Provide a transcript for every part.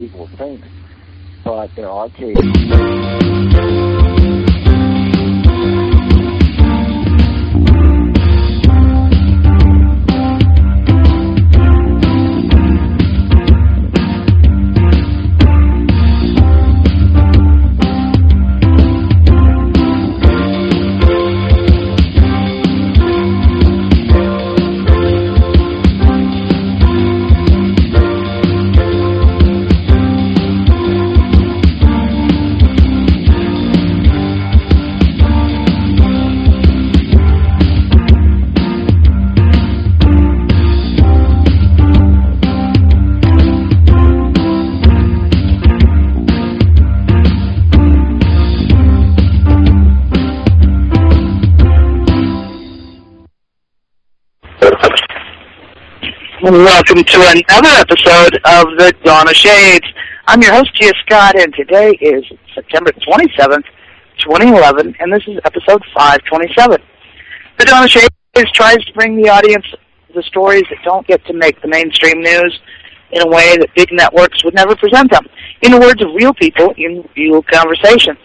people think, but there are cases. Welcome to another episode of the Dawn of Shades. I'm your host, Gia Scott, and today is September 27th, 2011, and this is episode 527. The Dawn of Shades tries to bring the audience the stories that don't get to make the mainstream news in a way that big networks would never present them, in the words of real people in real conversations.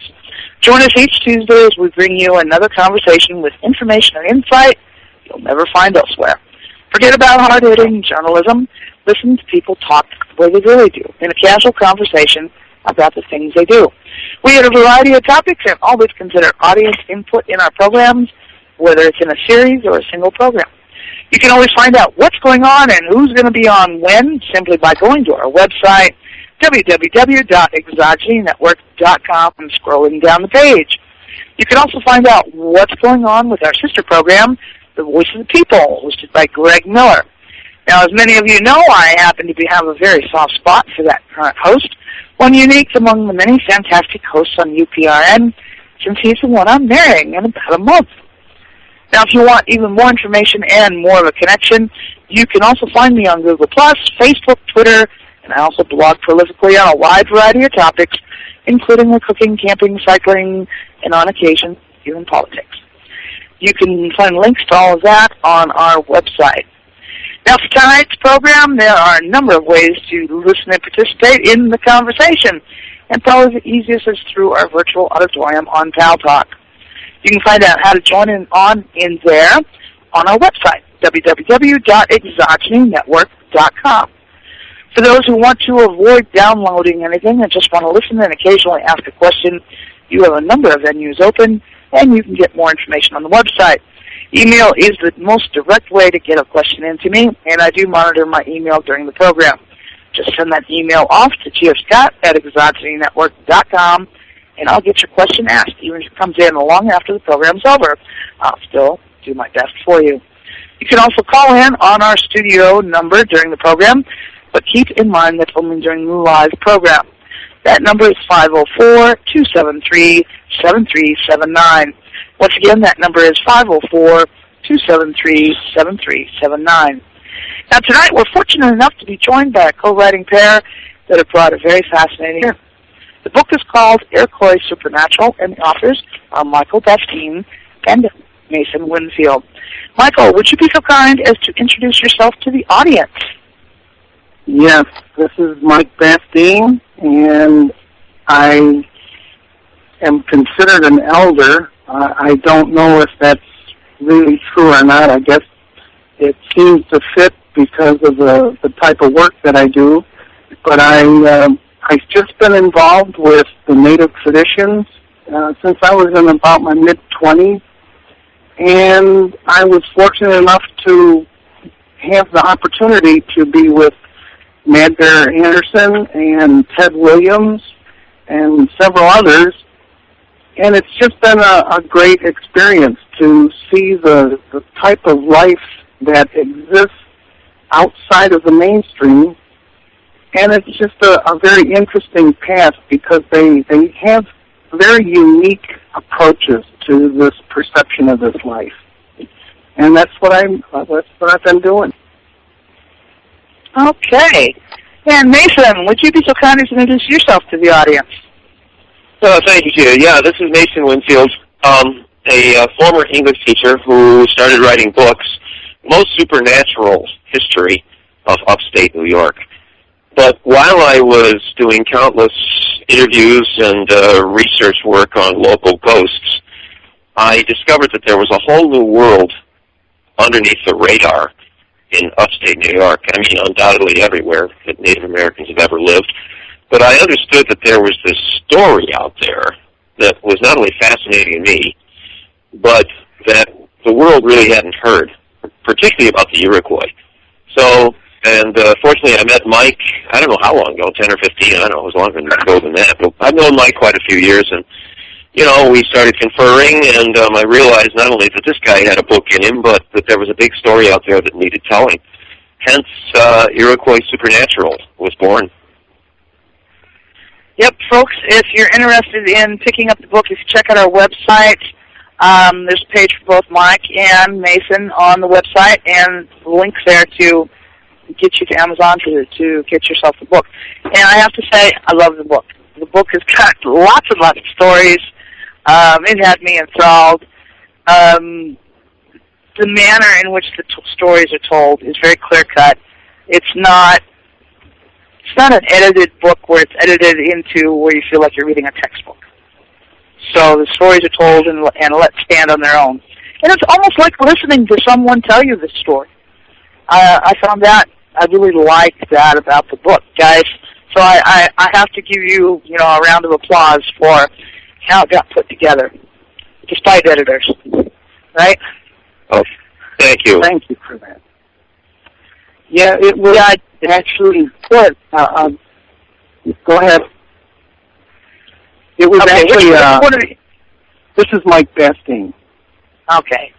Join us each Tuesday as we bring you another conversation with information and insight you'll never find elsewhere. Forget about hard-hitting journalism. Listen to people talk the way they really do, in a casual conversation about the things they do. We have a variety of topics and always consider audience input in our programs, whether it's in a series or a single program. You can always find out what's going on and who's going to be on when simply by going to our website, www.exogenynetwork.com, and scrolling down the page. You can also find out what's going on with our sister program, The Voice of the People, hosted by Greg Miller. Now, as many of you know, I happen to have a very soft spot for that current host, one unique among the many fantastic hosts on UPRN, since he's the one I'm marrying in about a month. Now, if you want even more information and more of a connection, you can also find me on Google+, Facebook, Twitter, and I also blog prolifically on a wide variety of topics, including the cooking, camping, cycling, and on occasion, even politics. You can find links to all of that on our website. Now, for tonight's program, there are a number of ways to listen and participate in the conversation, and probably the easiest is through our virtual auditorium on PalTalk. You can find out how to join in there on our website, www.exogenynetwork.com. For those who want to avoid downloading anything and just want to listen and occasionally ask a question, you have a number of venues open, and you can get more information on the website. Email is the most direct way to get a question into me, and I do monitor my email during the program. Just send that email off to gfscott@exogenynetwork.com, and I'll get your question asked. Even if it comes in long after the program's over, I'll still do my best for you. You can also call in on our studio number during the program, but keep in mind that's only during the live program. That number is 504-273-7379. Once again, that number is 504-273-7379. Now, tonight we're fortunate enough to be joined by a co-writing pair that have brought a very fascinating book. The book is called Iroquois Supernatural, and the authors are Michael Bastine and Mason Winfield. Michael, would you be so kind as to introduce yourself to the audience? Yes, this is Mike Bastine, and I am considered an elder. I don't know if that's really true or not. I guess it seems to fit because of the type of work that I do. But I've just been involved with the Native traditions since I was in about my mid-20s, and I was fortunate enough to have the opportunity to be with Mad Bear Anderson and Ted Williams and several others, and it's just been a great experience to see the type of life that exists outside of the mainstream, and it's just a very interesting path because they have very unique approaches to this perception of this life, and that's what I've been doing. Okay. And Mason, would you be so kind as to introduce yourself to the audience? Thank you, Gia. Yeah, this is Mason Winfield, a former English teacher who started writing books, most supernatural history of upstate New York. But while I was doing countless interviews and research work on local ghosts, I discovered that there was a whole new world underneath the radar in upstate New York. I mean, undoubtedly everywhere that Native Americans have ever lived. But I understood that there was this story out there that was not only fascinating to me, but that the world really hadn't heard, particularly about the Iroquois. So, and fortunately I met Mike, I don't know how long ago, 10 or 15, I don't know, it was longer than that. But I've known Mike quite a few years, and, you know, we started conferring, and I realized not only that this guy had a book in him, but that there was a big story out there that needed telling. Hence, Iroquois Supernatural was born. Yep, folks, if you're interested in picking up the book, if you check out our website, there's a page for both Mike and Mason on the website, and the link's there to get you to Amazon to get yourself the book. And I have to say, I love the book. The book has got lots and lots of stories. It had me enthralled. The manner in which the stories are told is very clear-cut. It's not an edited book where it's edited into where you feel like you're reading a textbook. So the stories are told and let stand on their own. And it's almost like listening to someone tell you the story. I found that, I really liked that about the book, guys. So I have to give you, a round of applause for how it got put together, despite editors. Right? Oh, thank you. Thank you for that. Yeah, it was actually good. Go ahead. It was actually, this is Mike Bastine. Okay.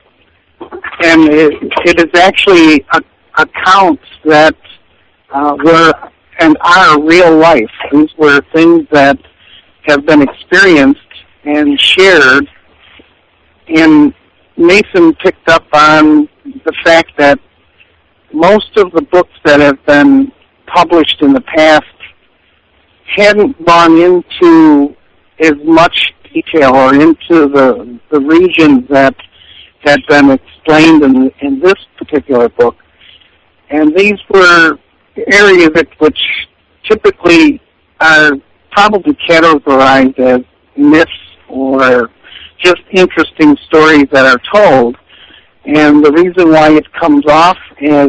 And it is actually accounts that were and are real life. These were things that have been experienced and shared. And Mason picked up on the fact that most of the books that have been published in the past hadn't gone into as much detail or into the regions that had been explained in this particular book. And these were areas which typically are probably categorized as myths or just interesting stories that are told. And the reason why it comes off as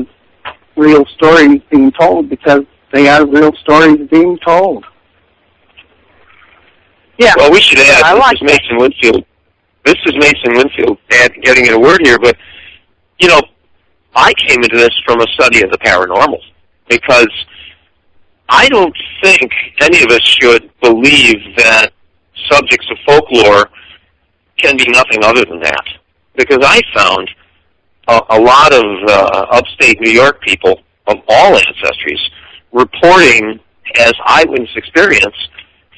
real stories being told, because they are real stories being told. Yeah. Well, we should add, this is Mason Winfield. This is Mason Winfield getting in a word here, but, I came into this from a study of the paranormal, because I don't think any of us should believe that subjects of folklore can be nothing other than that. Because I found a lot of upstate New York people of all ancestries reporting as eyewitness experience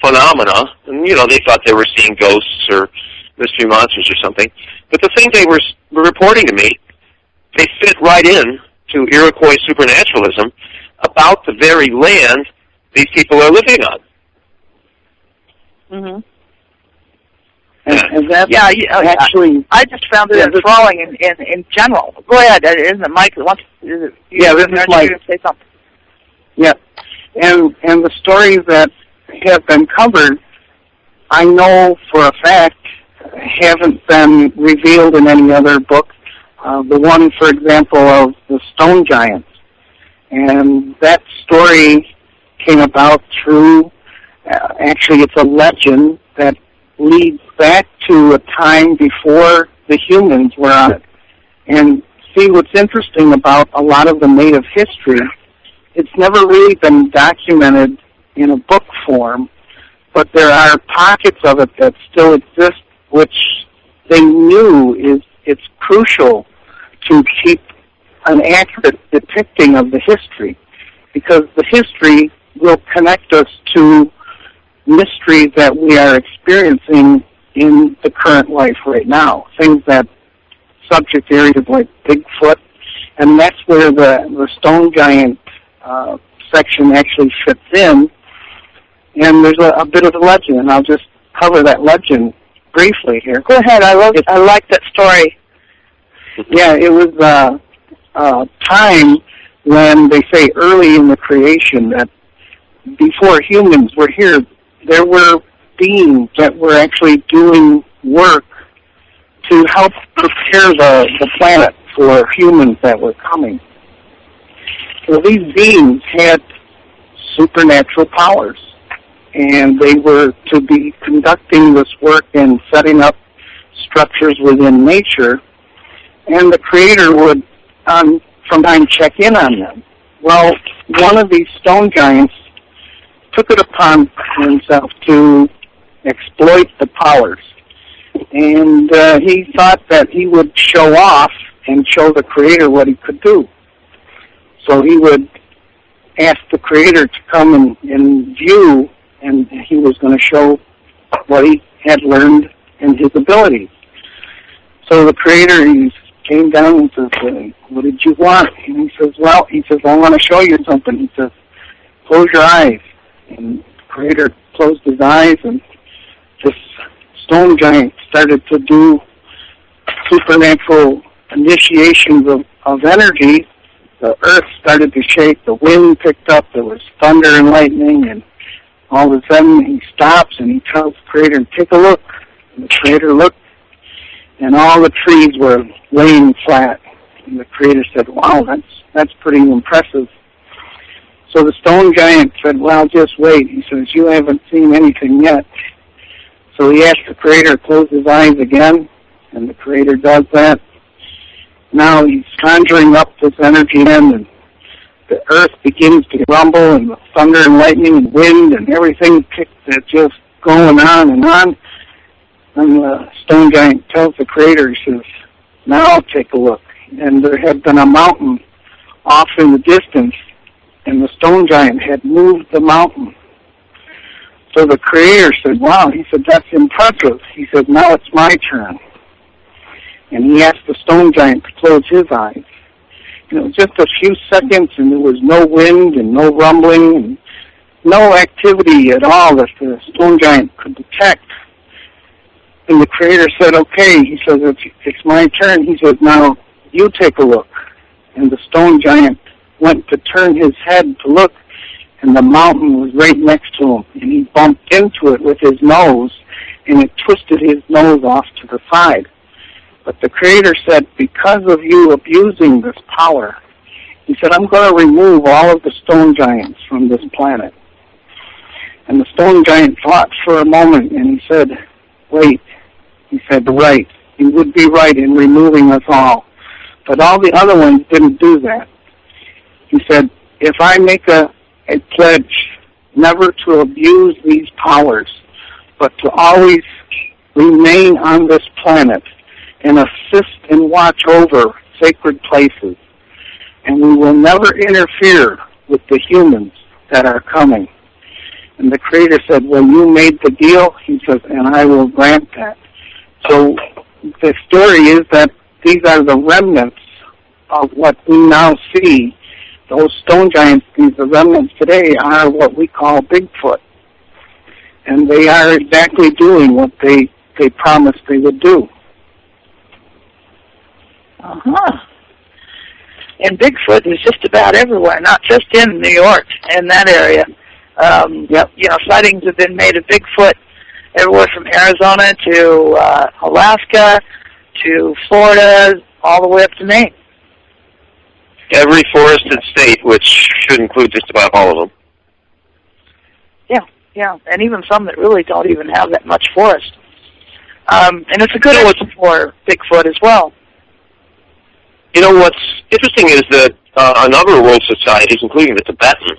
phenomena, and they thought they were seeing ghosts or mystery monsters or something. But the thing they were reporting to me, they fit right in to Iroquois supernaturalism about the very land these people are living on. Mm-hmm. And that's actually, I just found it enthralling in general. Go ahead, isn't it Mike? This is Mike. To say something. Yeah, and the stories that have been covered, I know for a fact, haven't been revealed in any other book. The one, for example, of the Stone Giants. And that story came about through, actually it's a legend that leads back to a time before the humans were on it. And see, what's interesting about a lot of the native history, it's never really been documented in a book form, but there are pockets of it that still exist, which they knew it's crucial to keep an accurate depicting of the history, because the history will connect us to mysteries that we are experiencing in the current life right now, things that subject areas like Bigfoot, and that's where the Stone Giant section actually fits in. And there's a bit of a legend, and I'll just cover that legend briefly here. Go ahead. I like that story. Yeah, it was a time when they say early in the creation that before humans were here, there were beings that were actually doing work to help prepare the planet for humans that were coming. So these beings had supernatural powers, and they were to be conducting this work and setting up structures within nature, and the Creator would from time check in on them. Well, one of these stone giants took it upon himself to exploit the powers, and he thought that he would show off and show the Creator what he could do. So he would ask the Creator to come and view, and he was going to show what he had learned and his abilities. So the Creator, he came down and says, what did you want? And he says, I want to show you something. He says, close your eyes. And the Creator closed his eyes, and this stone giant started to do supernatural initiations of energy. The earth started to shake, the wind picked up, there was thunder and lightning, and all of a sudden he stops and he tells the Creator, take a look. And the Creator looked, and all the trees were laying flat. And the Creator said, wow, that's pretty impressive. So the stone giant said, well, just wait. He says, you haven't seen anything yet. So he asked the Creator to close his eyes again, and the Creator does that. Now he's conjuring up this energy in, and the earth begins to rumble, and the thunder and lightning and wind and everything just going on. And the stone giant tells the Creator, he says, now I'll take a look. And there had been a mountain off in the distance, and the stone giant had moved the mountain. So the Creator said, wow, he said, that's impressive. He said, now it's my turn. And he asked the stone giant to close his eyes. And it was just a few seconds, and there was no wind and no rumbling and no activity at all that the stone giant could detect. And the Creator said, okay, he says, it's my turn. He says, now you take a look. And the stone giant went to turn his head to look, and the mountain was right next to him. And he bumped into it with his nose, and it twisted his nose off to the side. But the Creator said, because of you abusing this power, he said, I'm going to remove all of the stone giants from this planet. And the stone giant thought for a moment, and he said, wait. He said, right. You would be right in removing us all. But all the other ones didn't do that. He said, if I make a pledge never to abuse these powers, but to always remain on this planet and assist and watch over sacred places, and we will never interfere with the humans that are coming. And the Creator said, well, you made the deal, he says, and I will grant that. So the story is that these are the remnants of what we now see. Those stone giants, the remnants today, are what we call Bigfoot. And they are exactly doing what they promised they would do. Uh-huh. And Bigfoot is just about everywhere, not just in New York and that area. Yep. You know, sightings have been made of Bigfoot everywhere from Arizona to Alaska to Florida, all the way up to Maine. Every forested state, which should include just about all of them. Yeah, and even some that really don't even have that much forest. And it's a good one for Bigfoot as well. You know, what's interesting is that a number of world societies, including the Tibetan,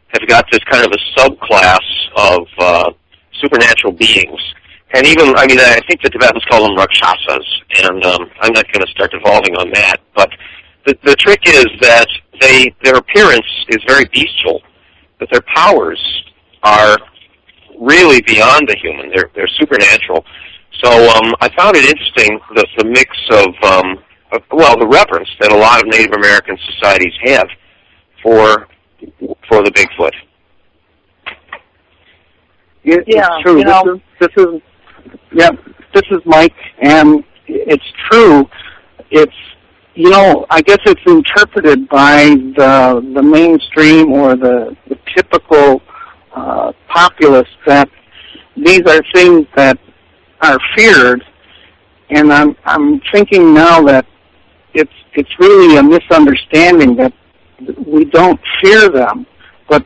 have got this kind of a subclass of supernatural beings. And even, I think the Tibetans call them Rakshasas, and I'm not going to start devolving on that. But the trick is that their appearance is very bestial, but their powers are really beyond the human. They're supernatural. So I found it interesting, the mix of the reverence that a lot of Native American societies have for the Bigfoot. It's true. This is Mike, and it's true. It's, I guess it's interpreted by the mainstream or the typical populace that these are things that are feared, and I'm thinking now that it's really a misunderstanding that we don't fear them, but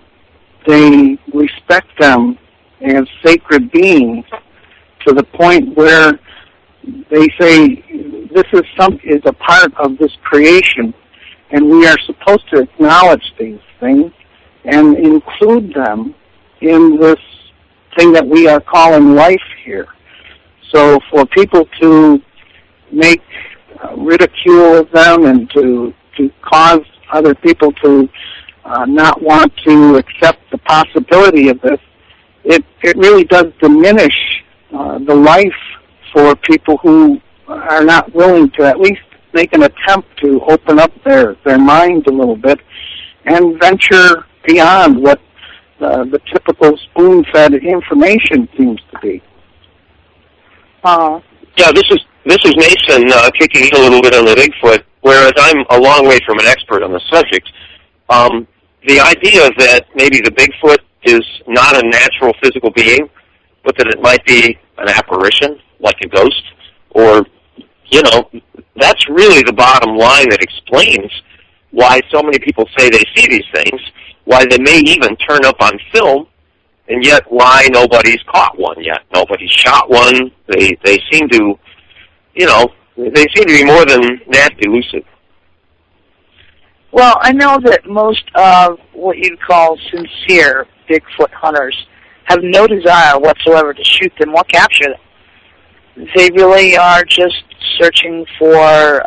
they respect them as sacred beings to the point where they say this is a part of this creation, and we are supposed to acknowledge these things and include them in this thing that we are calling life here. So for people to make ridicule of them and to cause other people to not want to accept the possibility of this, it really does diminish the life for people who are not willing to at least make an attempt to open up their mind a little bit and venture beyond what the typical spoon-fed information seems to be. Yeah, this is Mason kicking in a little bit on the Bigfoot, whereas I'm a long way from an expert on the subject. The idea that maybe the Bigfoot is not a natural physical being, but that it might be an apparition, like a ghost, or, that's really the bottom line that explains why so many people say they see these things, why they may even turn up on film, and yet why nobody's caught one yet. Nobody's shot one. They seem to, they seem to be more than nasty lucid. Well, I know that most of what you'd call sincere Bigfoot hunters have no desire whatsoever to shoot them or capture them. They really are just searching for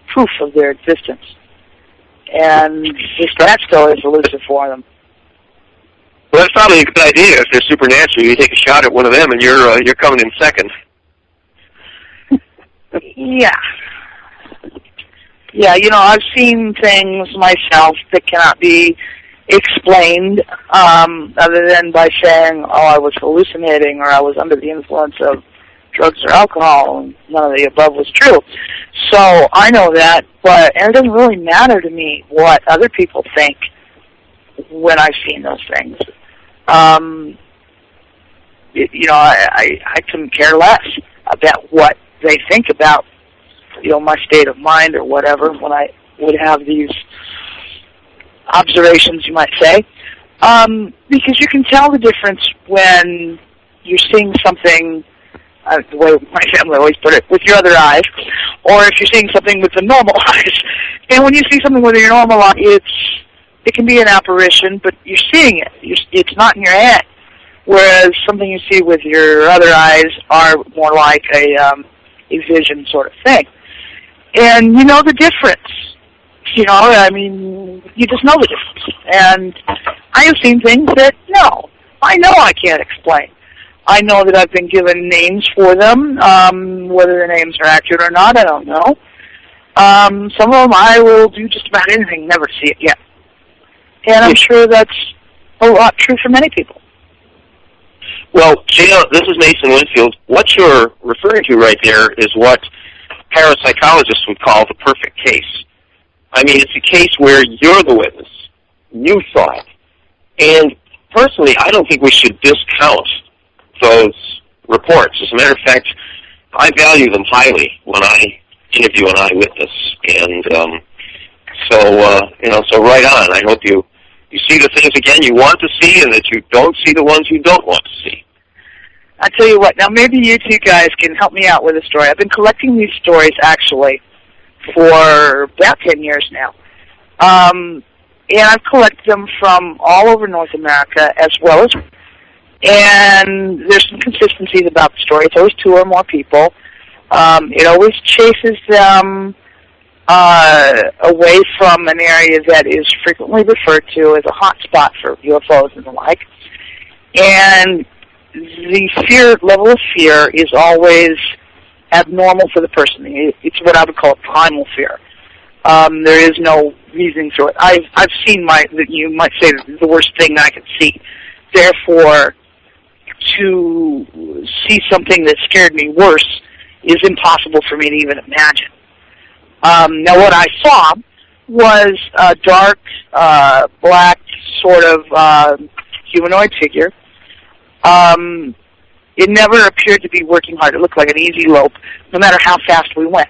proof of their existence. And that still is elusive for them. Well, that's probably a good idea. If they're supernatural, you take a shot at one of them and you're coming in second. Yeah. Yeah, I've seen things myself that cannot be explained other than by saying, I was hallucinating or I was under the influence of drugs or alcohol, and none of the above was true. So I know that, and it doesn't really matter to me what other people think when I've seen those things. I couldn't care less about what they think about, my state of mind or whatever when I would have these observations, you might say, because you can tell the difference when you're seeing something, the way my family always put it, with your other eyes, or if you're seeing something with the normal eyes. And when you see something with your normal eye, it can be an apparition, but you're seeing it. It's not in your head. Whereas something you see with your other eyes are more like a vision sort of thing. And you know the difference. You just know the difference. And I have seen things that, I know I can't explain. I know that I've been given names for them. Whether the names are accurate or not, I don't know. Some of them I will do just about anything, never see it yet. And I'm sure that's a lot true for many people. Well, Gina, this is Mason Winfield. What you're referring to right there is what parapsychologists would call the perfect case. It's a case where you're the witness. You saw it. And personally, I don't think we should discount those reports. As a matter of fact, I value them highly when I interview an eyewitness. And so right on. I hope you see the things again you want to see and that you don't see the ones you don't want to see. I'll tell you what, now maybe you two guys can help me out with a story. I've been collecting these stories, actually, for about 10 years now. And I've collected them from all over North America as well as... And there's some consistencies about the story. It's always two or more people. It always chases them away from an area that is frequently referred to as a hot spot for UFOs and the like. And the level of fear is always abnormal for the person. It's what I would call a primal fear. There is no reasoning through it. I've seen you might say, the worst thing I could see. Therefore, to see something that scared me worse is impossible for me to even imagine. Now, what I saw was a dark, black sort of humanoid figure. It never appeared to be working hard. It looked like an easy lope, no matter how fast we went.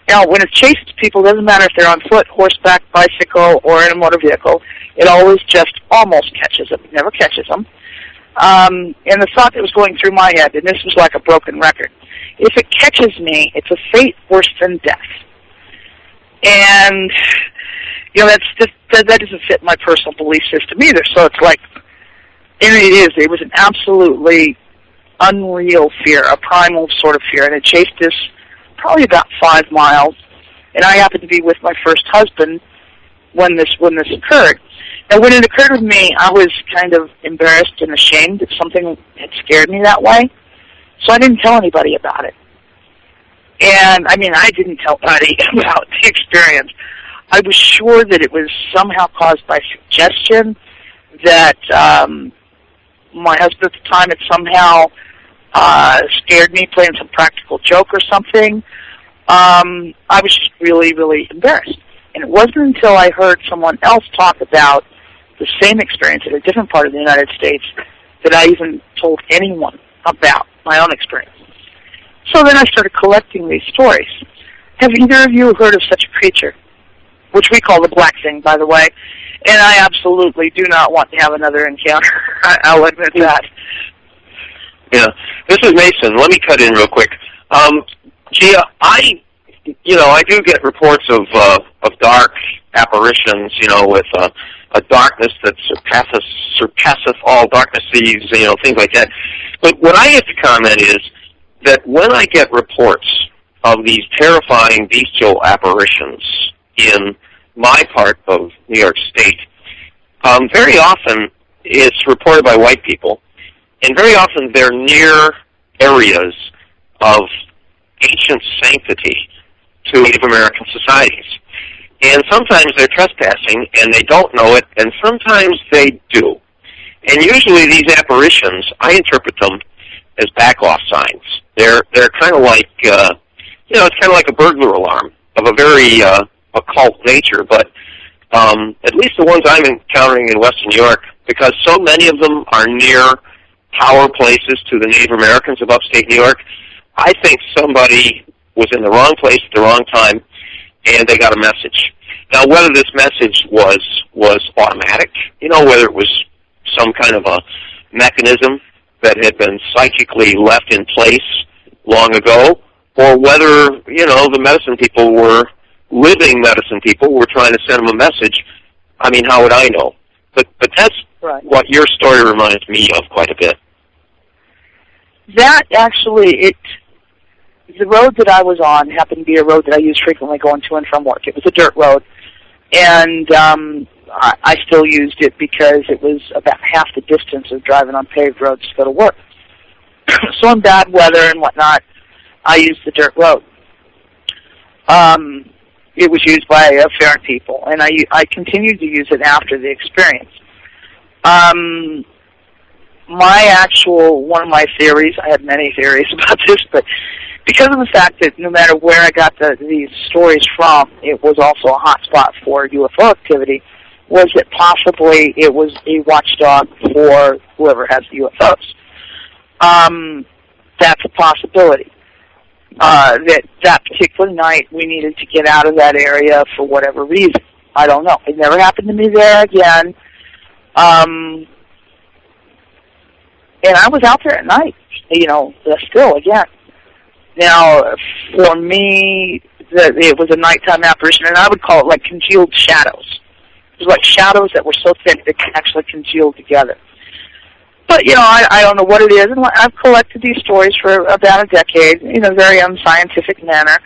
Now, when it chases people, it doesn't matter if they're on foot, horseback, bicycle, or in a motor vehicle. It always just almost catches them. It never catches them. And the thought that was going through my head, and this was like a broken record, if it catches me, it's a fate worse than death. And, you know, that doesn't fit my personal belief system either. So it's like, and it was an absolutely unreal fear, a primal sort of fear. And it chased us probably about 5 miles. And I happened to be with my first husband when this occurred. Now, when it occurred with me, I was kind of embarrassed and ashamed that something had scared me that way. So I didn't tell anybody about it. And, I mean, I didn't tell anybody about the experience. I was sure that it was somehow caused by suggestion, that my husband at the time had somehow scared me, playing some practical joke or something. I was just really, really embarrassed. And it wasn't until I heard someone else talk about the same experience in a different part of the United States that I even told anyone about my own experience. So then I started collecting these stories. Have either of you heard of such a creature, which we call the Black Thing, by the way? And I absolutely do not want to have another encounter. I'll admit that. Yeah. This is Mason. Let me cut in real quick. Gia, I do get reports of dark apparitions, with a darkness that surpasseth all darknesses, things like that. But what I have to comment is that when I get reports of these terrifying bestial apparitions in my part of New York State, very often it's reported by white people, and very often they're near areas of ancient sanctity to Native American societies. And sometimes they're trespassing, and they don't know it, and sometimes they do. And usually these apparitions, I interpret them as back-off signs. They're kind of like, it's kind of like a burglar alarm of a very occult nature, but at least the ones I'm encountering in Western New York, because so many of them are near power places to the Native Americans of upstate New York, I think somebody was in the wrong place at the wrong time, and they got a message. Now, whether this message was automatic, whether it was some kind of a mechanism that had been psychically left in place long ago, or whether, the medicine people were living medicine people were trying to send them a message, I mean, how would I know? But that's right. What your story reminds me of quite a bit. That actually, the road that I was on happened to be a road that I used frequently going to and from work. It was a dirt road, and I still used it because it was about half the distance of driving on paved roads to go to work. So in bad weather and whatnot, I used the dirt road. It was used by fair people, and I continued to use it after the experience. One of my theories, I had many theories about this, but because of the fact that no matter where I got these stories from, it was also a hot spot for UFO activity, was that possibly it was a watchdog for whoever has the UFOs. That's a possibility. That particular night, we needed to get out of that area for whatever reason. I don't know. It never happened to me there again. And I was out there at night, still, again. Now, for me, it was a nighttime apparition, and I would call it like congealed shadows. It was like shadows that were so thick they could actually congeal together. But, I don't know what it is, and I've collected these stories for about a decade in a very unscientific manner,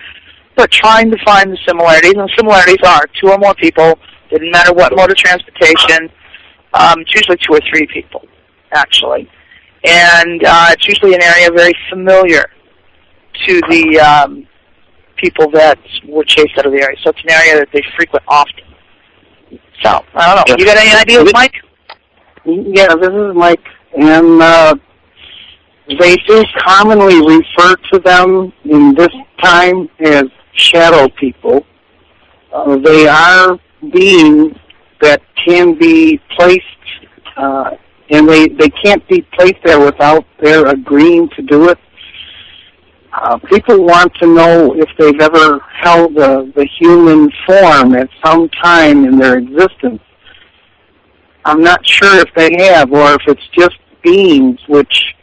but trying to find the similarities, and the similarities are 2 or more people, didn't matter what mode of transportation, it's usually 2 or 3 people, actually. And it's usually an area very familiar to the people that were chased out of the area. So it's an area that they frequent often. So, I don't know. You got any ideas, Mike? Yeah, this is Mike. And they do commonly refer to them in this time as shadow people. They are beings that can be placed and they can't be placed there without their agreeing to do it. People want to know if they've ever held the human form at some time in their existence. I'm not sure if they have, or if it's just beings which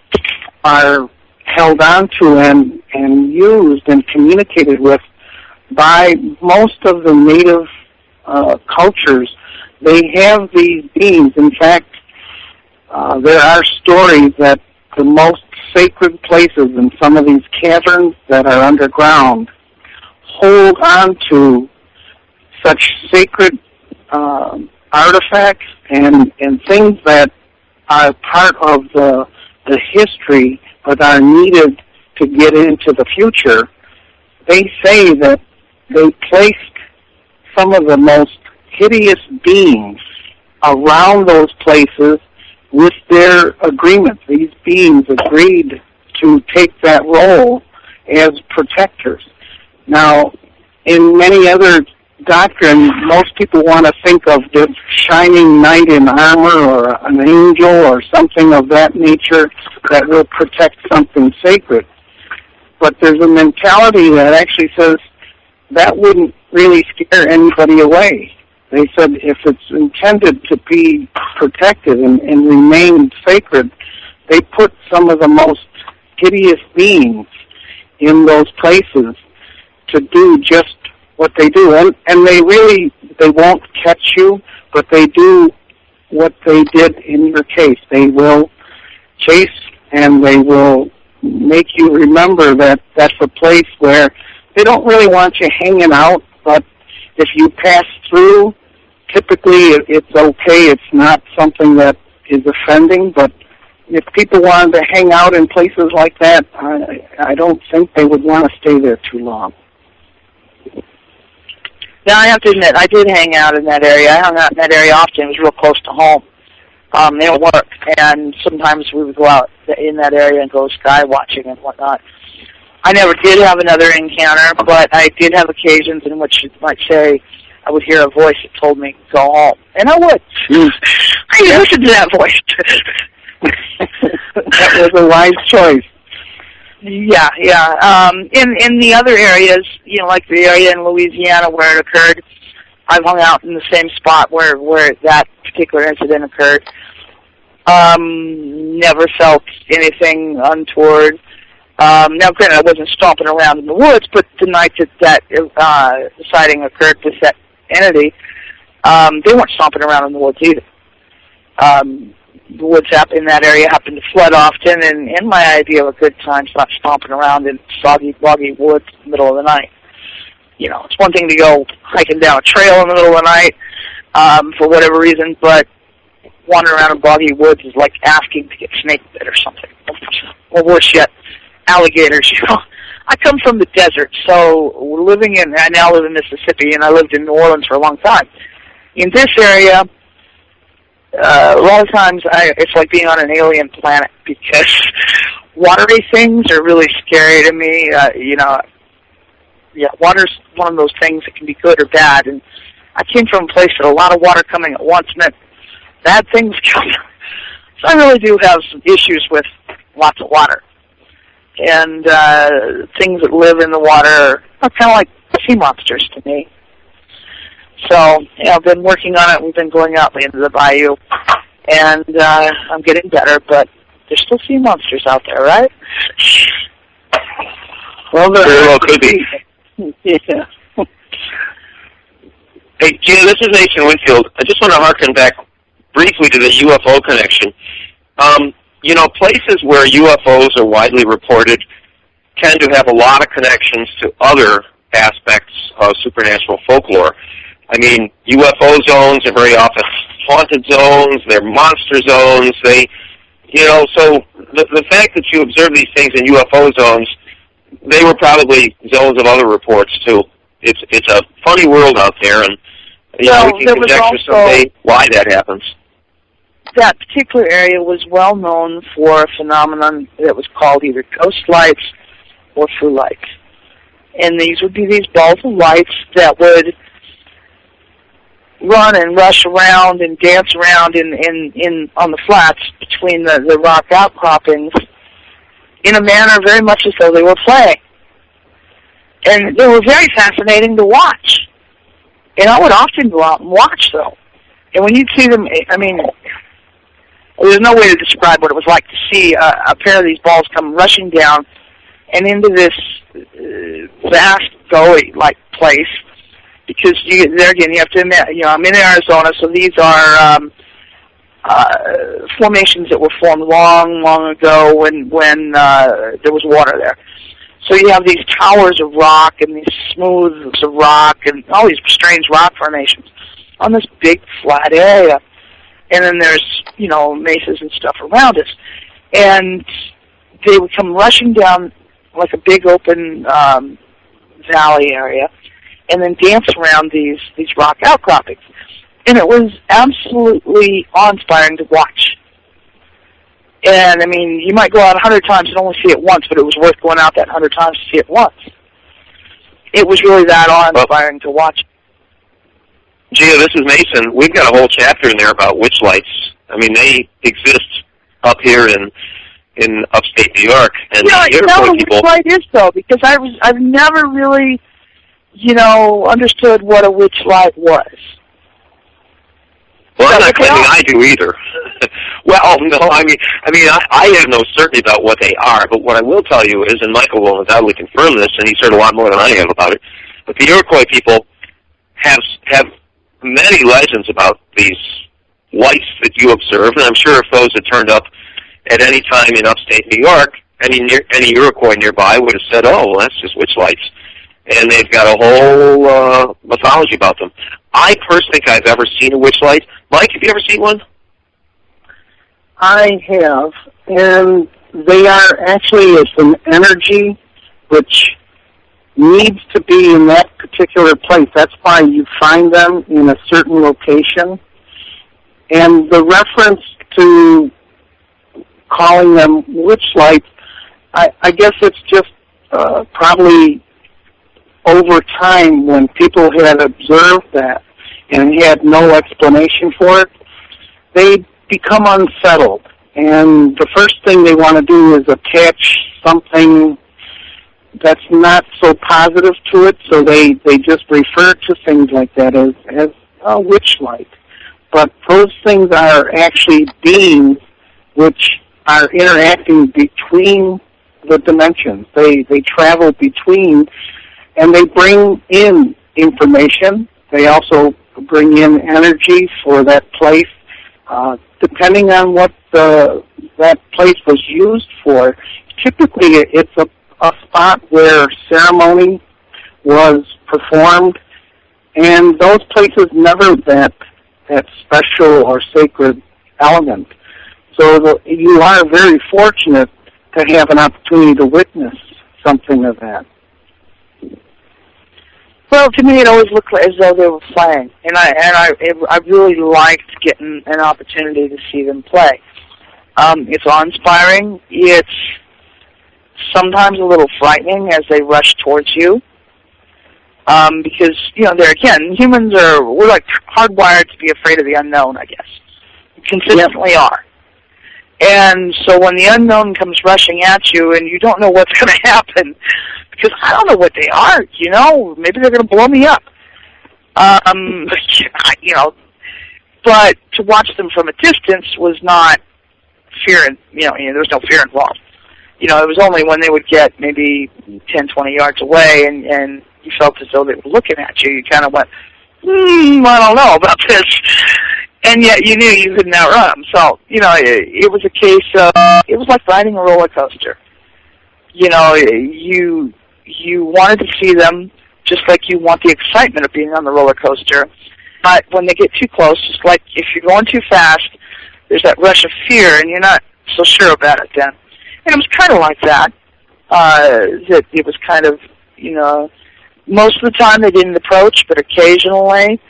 are held onto and used and communicated with by most of the native cultures. They have these beings. In fact, there are stories that the most sacred places in some of these caverns that are underground hold on to such sacred artifacts and things that are part of the history but are needed to get into the future. They say that they placed some of the most hideous beings around those places with their agreement. These beings agreed to take that role as protectors. Now, in many other doctrines, most people want to think of this shining knight in armor or an angel or something of that nature that will protect something sacred. But there's a mentality that actually says that wouldn't really scare anybody away. They said if it's intended to be protected and remain sacred, they put some of the most hideous beings in those places to do just what they do. And they won't catch you, but they do what they did in your case. They will chase and they will make you remember that that's a place where they don't really want you hanging out, but if you pass through, typically it's okay. It's not something that is offending, but if people wanted to hang out in places like that, I don't think they would want to stay there too long. Now, I have to admit, I did hang out in that area. I hung out in that area often. It was real close to home. It worked, and sometimes we would go out in that area and go sky watching and whatnot. I never did have another encounter, but I did have occasions in which you might say I would hear a voice that told me, go home. And I would. I listened to that voice. That was a wise choice. Yeah. In the other areas, like the area in Louisiana where it occurred, I've hung out in the same spot where that particular incident occurred. Never felt anything untoward. Now, granted, I wasn't stomping around in the woods, but the night that sighting occurred with that entity, they weren't stomping around in the woods either. The woods in that area happened to flood often, and my idea of a good time is not stomping around in soggy, boggy woods in the middle of the night. It's one thing to go hiking down a trail in the middle of the night for whatever reason, but wandering around in boggy woods is like asking to get snake bit or something. Or worse yet, alligators. I come from the desert, so I now live in Mississippi, and I lived in New Orleans for a long time. In this area, a lot of times it's like being on an alien planet because watery things are really scary to me. Water's one of those things that can be good or bad, and I came from a place that a lot of water coming at once meant bad things come. So I really do have some issues with lots of water. And things that live in the water are kind of like sea monsters to me. So, I've been working on it. We've been going out into the bayou, and I'm getting better, but there's still sea monsters out there, right? Well, there very well could be. Yeah. Hey, Gina, this is Nathan Winfield. I just want to harken back briefly to the UFO connection. Places where UFOs are widely reported tend to have a lot of connections to other aspects of supernatural folklore. I mean, UFO zones are very often haunted zones, they're monster zones, so the fact that you observe these things in UFO zones, they were probably zones of other reports too. It's a funny world out there, and we can conjecture someday why that happens. That particular area was well known for a phenomenon that was called either ghost lights or flu lights. And these would be these balls of lights that would run and rush around and dance around in on the flats between the rock outcroppings in a manner very much as though they were playing. And they were very fascinating to watch. And I would often go out and watch, though. And when you'd see them, I mean, there's no way to describe what it was like to see a pair of these balls come rushing down and into this vast gully-like place. Because there again, you have to admit, I'm in Arizona, so these are formations that were formed long, long ago when there was water there. So you have these towers of rock and these smooths of rock and all these strange rock formations on this big flat area. And then there's, mesas and stuff around us. And they would come rushing down like a big open valley area and then dance around these rock outcroppings. And it was absolutely awe-inspiring to watch. And, I mean, you might go out 100 times and only see it once, but it was worth going out that 100 times to see it once. It was really that awe-inspiring to watch. Gia, this is Mason. We've got a whole chapter in there about witch lights. I mean, they exist up here in upstate New York. And I know what a witch light is, though, because I've never really, understood what a witch light was. Well, I'm not claiming I do either. Well, no, I mean, I have no certainty about what they are, but what I will tell you is, and Michael will undoubtedly confirm this, and he's heard a lot more than I have about it, but the Iroquois people have many legends about these lights that you observe, and I'm sure if those had turned up at any time in upstate New York, any Iroquois nearby would have said, oh, well, that's just witch lights. And they've got a whole mythology about them. I personally think I've ever seen a witch light. Mike, have you ever seen one? I have, and they are actually, it's an energy which needs to be in that particular place. That's why you find them in a certain location. And the reference to calling them witch lights, I guess it's just probably over time when people had observed that and had no explanation for it, they become unsettled. And the first thing they want to do is attach something that's not so positive to it, so they just refer to things like that as a witch light. But those things are actually beings which are interacting between the dimensions. They travel between, and they bring in information. They also bring in energy for that place, depending on what that place was used for. Typically, it's a spot where ceremony was performed, and those places never that special or sacred element. So you are very fortunate to have an opportunity to witness something of that. Well, to me, it always looked as though they were playing, and I really liked getting an opportunity to see them play. It's awe-inspiring. It's sometimes a little frightening as they rush towards you, because there again, we're like hardwired to be afraid of the unknown. I guess consistently are. And so when the unknown comes rushing at you and you don't know what's going to happen, because I don't know what they are, maybe they're going to blow me up. But to watch them from a distance was not fear, there was no fear involved. It was only when they would get maybe 10, 20 yards away and you felt as though they were looking at you, you kind of went, I don't know about this. And yet you knew you couldn't outrun them. So, it was a case of, it was like riding a roller coaster. You wanted to see them just like you want the excitement of being on the roller coaster. But when they get too close, just like if you're going too fast, there's that rush of fear and you're not so sure about it then. And it was kind of like that. That it was kind of, most of the time they didn't approach, but occasionally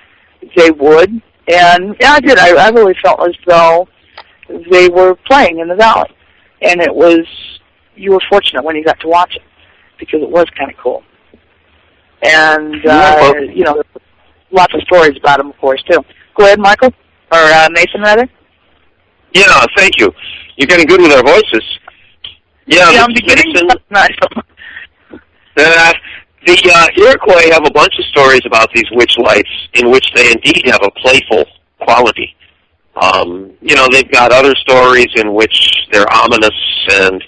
they would. And yeah, I did. I really felt as though they were playing in the valley. And you were fortunate when you got to watch it because it was kind of cool. And, lots of stories about them, of course, too. Go ahead, Michael, or Mason, rather. Yeah, thank you. You're getting good with our voices. Yeah, I'm beginning. Nice. The Iroquois have a bunch of stories about these witch lights in which they indeed have a playful quality. They've got other stories in which they're ominous and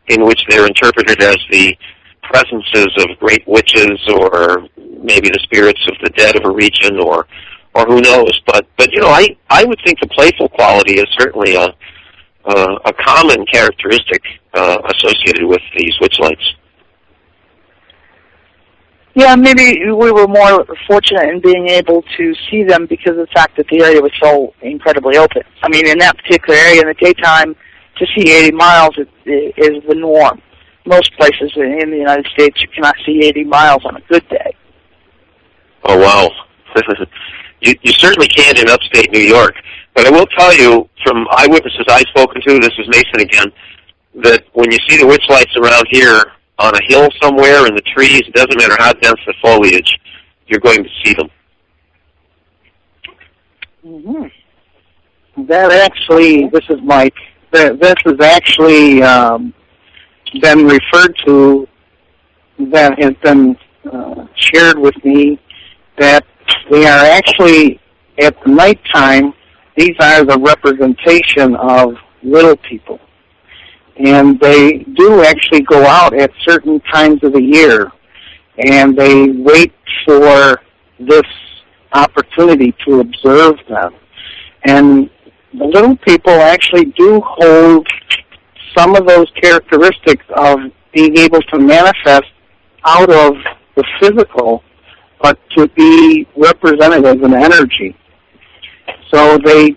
in which they're interpreted as the presences of great witches or maybe the spirits of the dead of a region or who knows. But I would think the playful quality is certainly a common characteristic associated with these witch lights. Yeah, maybe we were more fortunate in being able to see them because of the fact that the area was so incredibly open. I mean, in that particular area in the daytime, to see 80 miles is the norm. Most places in the United States, you cannot see 80 miles on a good day. Oh, wow. You certainly can in upstate New York. But I will tell you, from eyewitnesses I've spoken to, this is Mason again, that when you see the witch lights around here on a hill somewhere in the trees, it doesn't matter how dense the foliage, you're going to see them. Mm-hmm. That actually, this is Mike, this has actually been referred to, that has been shared with me, that they are actually, at the nighttime, these are the representation of little people. And they do actually go out at certain times of the year, and they wait for this opportunity to observe them. And the little people actually do hold some of those characteristics of being able to manifest out of the physical, but to be represented as an energy. So they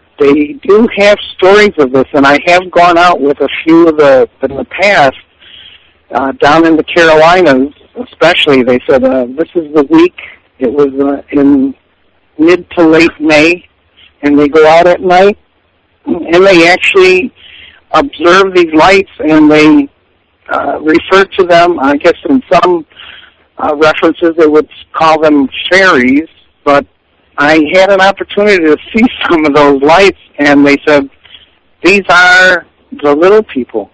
do have stories of this, and I have gone out with a few of in the past, down in the Carolinas especially. They said this is the week, it was in mid to late May, and they go out at night, and they actually observe these lights, and they refer to them, I guess in some references they would call them fairies, but I had an opportunity to see some of those lights, and they said, these are the little people.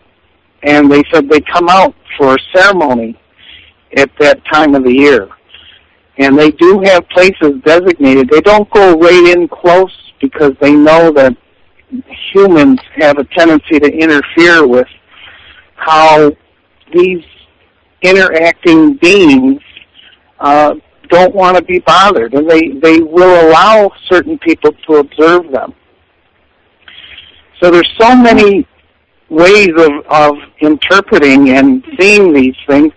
And they said they come out for a ceremony at that time of the year. And they do have places designated. They don't go right in close because they know that humans have a tendency to interfere with how these interacting beings don't want to be bothered, and they will allow certain people to observe them. So there's so many ways of interpreting and seeing these things,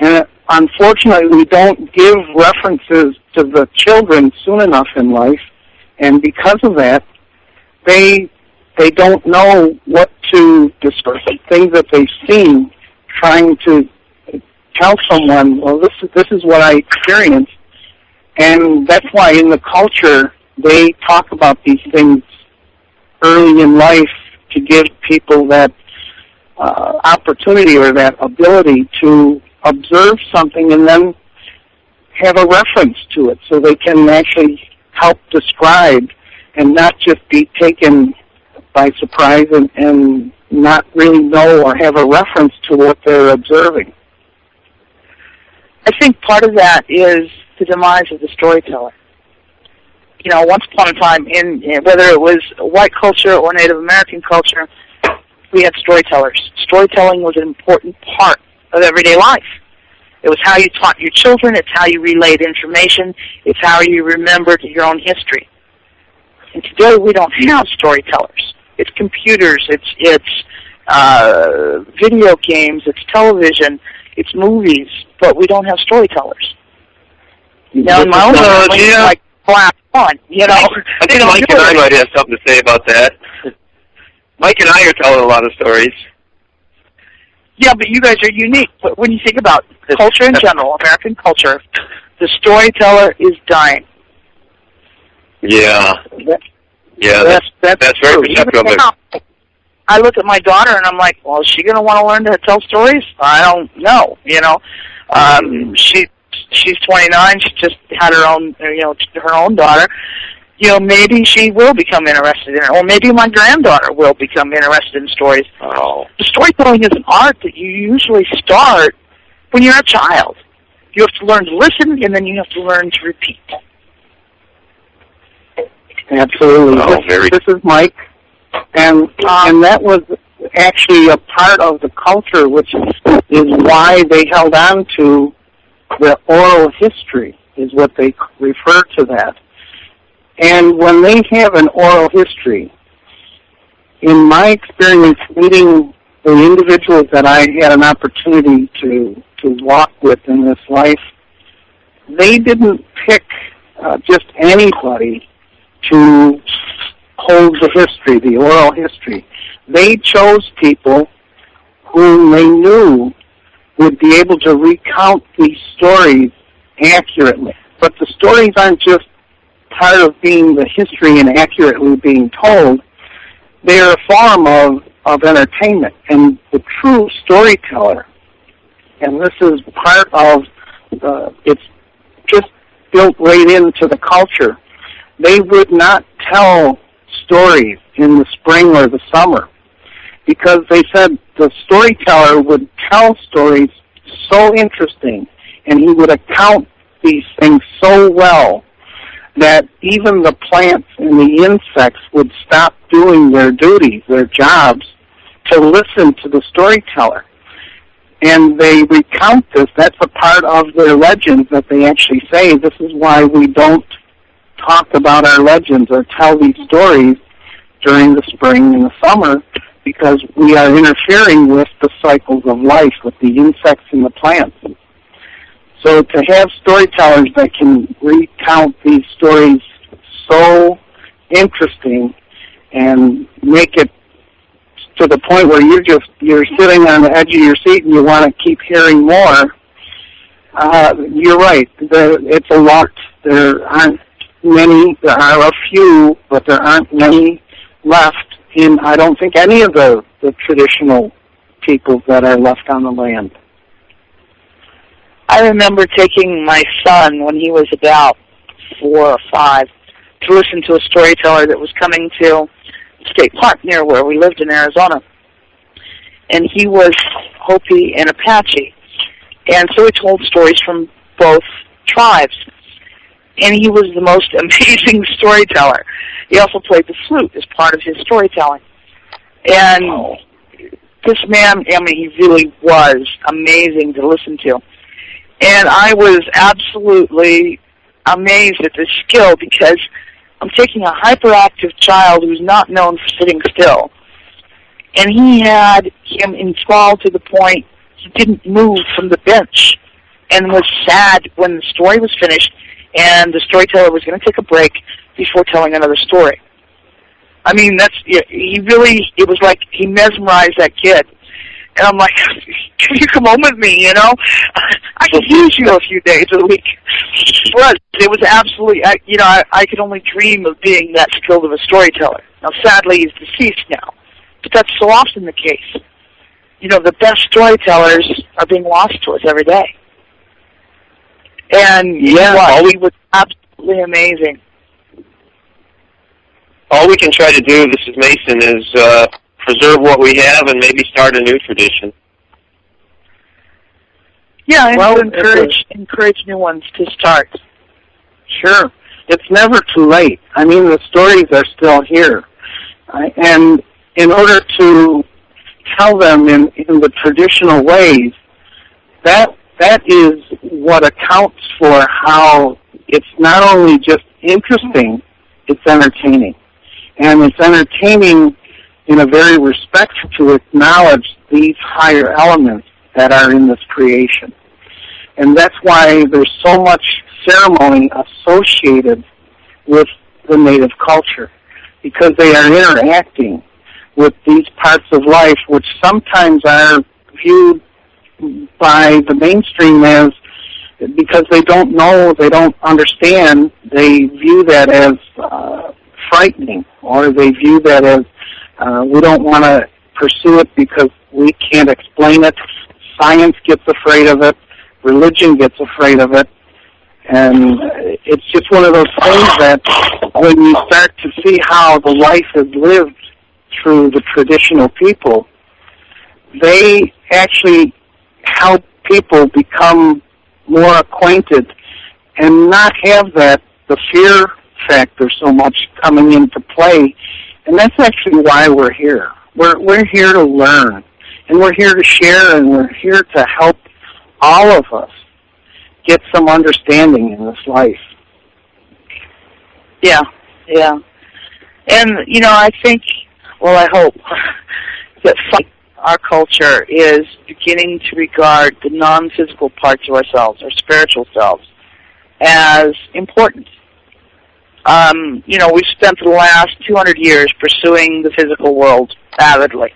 and unfortunately we don't give references to the children soon enough in life, and because of that, they don't know what to discuss, things that they've seen, trying to tell someone, well, this is what I experienced. And that's why in the culture they talk about these things early in life to give people that opportunity or that ability to observe something and then have a reference to it so they can actually help describe and not just be taken by surprise and not really know or have a reference to what they're observing. I think part of that is the demise of the storyteller. You know, once upon a time, in whether it was white culture or Native American culture, we had storytellers. Storytelling was an important part of everyday life. It was how you taught your children. It's how you relayed information. It's how you remembered your own history. And today we don't have storytellers. It's computers. It's video games. It's television. It's movies. But we don't have storytellers. Now, in my own family, yeah. like, fun, you know. I think Mike and I might have something to say about that. Mike and I are telling a lot of stories. Yeah, but you guys are unique. But when you think about culture in general, American culture, the storyteller is dying. Yeah. Yeah, that's very perceptive. I look at my daughter and I'm like, well, is she going to want to learn to tell stories? I don't know, you know. she's 29. She just had her own, her own daughter. Maybe she will become interested in it, or maybe my granddaughter will become interested in stories. Oh. The storytelling is an art that you usually start when you're a child. You have to learn to listen, and then you have to learn to repeat. Absolutely. This is Mike, and that was actually a part of the culture, which is why they held on to the oral history, is what they refer to that. And when they have an oral history, in my experience meeting the individuals that I had an opportunity to walk with in this life, they didn't pick just anybody to hold the history, the oral history. They chose people whom they knew would be able to recount these stories accurately. But the stories aren't just part of being the history and accurately being told. They're a form of entertainment. And the true storyteller, and this is part of it's just built right into the culture, they would not tell stories in the spring or the summer, because they said the storyteller would tell stories so interesting, and he would account these things so well that even the plants and the insects would stop doing their duties, their jobs, to listen to the storyteller. And they recount this. That's a part of their legends that they actually say, this is why we don't talk about our legends or tell these stories during the spring and the summer, because we are interfering with the cycles of life, with the insects and the plants. So to have storytellers that can recount these stories so interesting and make it to the point where you're sitting on the edge of your seat and you want to keep hearing more, you're right. It's a lot. There aren't many. There are a few, but there aren't many left in, I don't think, any of the traditional peoples that are left on the land. I remember taking my son when he was about 4 or 5 to listen to a storyteller that was coming to State Park near where we lived in Arizona. And he was Hopi and Apache. And so he told stories from both tribes. And he was the most amazing storyteller. He also played the flute as part of his storytelling. And this man, he really was amazing to listen to. And I was absolutely amazed at this skill, because I'm taking a hyperactive child who's not known for sitting still, and he had him enthralled to the point he didn't move from the bench, and was sad when the story was finished and the storyteller was going to take a break before telling another story. I mean, it was like he mesmerized that kid. And I'm like, can you come home with me, I could use you a few days a week. It was absolutely, I could only dream of being that skilled of a storyteller. Now, sadly, he's deceased now, but that's so often the case. The best storytellers are being lost to us every day. And he was absolutely amazing. All we can try to do, this is Mason, is preserve what we have and maybe start a new tradition. Yeah, and encourage new ones to start. Sure. It's never too late. I mean, the stories are still here. And in order to tell them in the traditional ways, that is what accounts for how it's not only just interesting, it's entertaining. And it's entertaining in a very respect to acknowledge these higher elements that are in this creation. And that's why there's so much ceremony associated with the native culture, because they are interacting with these parts of life which sometimes are viewed by the mainstream as, because they don't know, they don't understand, they view that as frightening, or they view that as we don't want to pursue it because we can't explain it. Science gets afraid of it. Religion gets afraid of it. And it's just one of those things that when you start to see how the life is lived through the traditional people, they actually help people become more acquainted and not have the fear factor so much coming into play. And that's actually why we're here. We're here to learn, and we're here to share, and we're here to help all of us get some understanding in this life. Yeah. And, I think, I hope that our culture is beginning to regard the non-physical parts of ourselves, our spiritual selves, as important. We've spent the last 200 years pursuing the physical world avidly,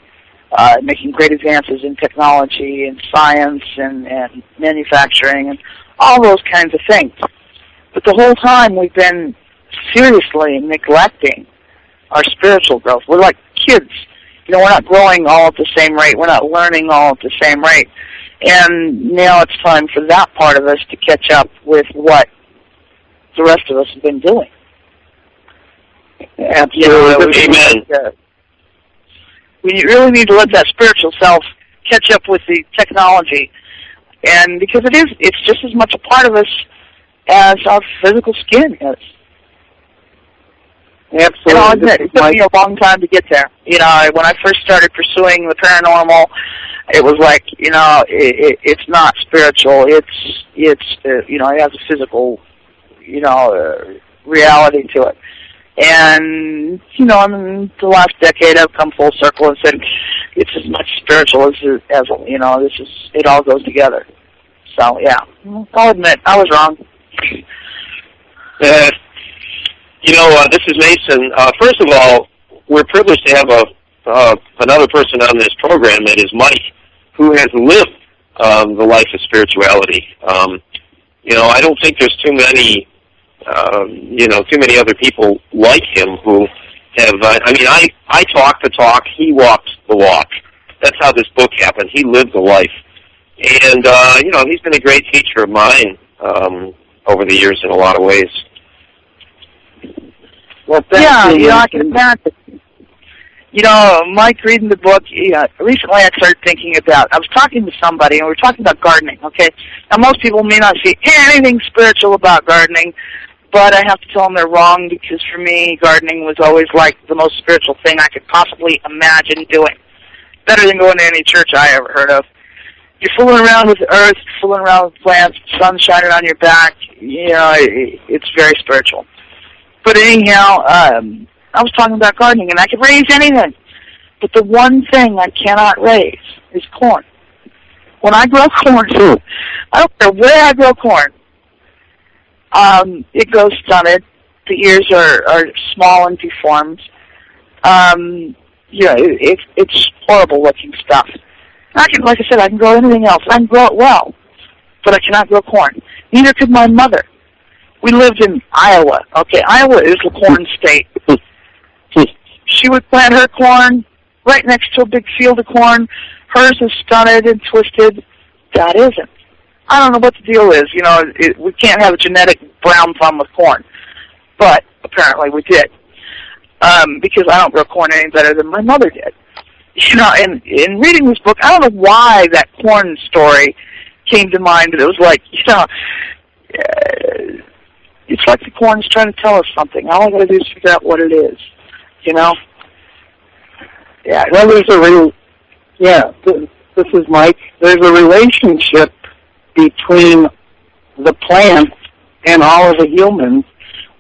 making great advances in technology and science and manufacturing and all those kinds of things. But the whole time we've been seriously neglecting our spiritual growth. We're like kids. We're not growing all at the same rate. We're not learning all at the same rate. And now it's time for that part of us to catch up with what the rest of us have been doing. Absolutely. Amen. We really need to let that spiritual self catch up with the technology, and because it's just as much a part of us as our physical skin is. Absolutely. And I'll admit, it took me a long time to get there. When I first started pursuing the paranormal, it was like, it's not spiritual. It has a physical, reality to it. And, in the last decade, I've come full circle and said it's as much spiritual as it all goes together. So, yeah, I'll admit, I was wrong. This is Mason. First of all, we're privileged to have another person on this program that is Mike, who has lived the life of spirituality. I don't think there's too many other people like him who have, I talk the talk, he walks the walk. That's how this book happened. He lived the life. And, he's been a great teacher of mine over the years in a lot of ways. Well, I can imagine. Mike reading the book, recently I started thinking about, I was talking to somebody, and we were talking about gardening, okay? Now, most people may not see anything spiritual about gardening, but I have to tell them they're wrong, because for me, gardening was always like the most spiritual thing I could possibly imagine doing. Better than going to any church I ever heard of. You're fooling around with the earth, fooling around with plants, sun shining on your back, it's very spiritual. But anyhow, I was talking about gardening, and I could raise anything. But the one thing I cannot raise is corn. When I grow corn, I don't care where I grow corn, it goes stunted. The ears are small and deformed. It's horrible-looking stuff. Like I said, I can grow anything else. I can grow it well, but I cannot grow corn. Neither could my mother. We lived in Iowa. Okay, Iowa is the corn state. She would plant her corn right next to a big field of corn. Hers is stunted and twisted. That isn't. I don't know what the deal is. We can't have a genetic brown thumb with corn. But apparently we did. Because I don't grow corn any better than my mother did. And in reading this book, I don't know why that corn story came to mind, but it was like, it's like the corn's trying to tell us something. All I got to do is figure out what it is, Yeah. Well, this is Mike. There's a relationship between the plant and all of the humans.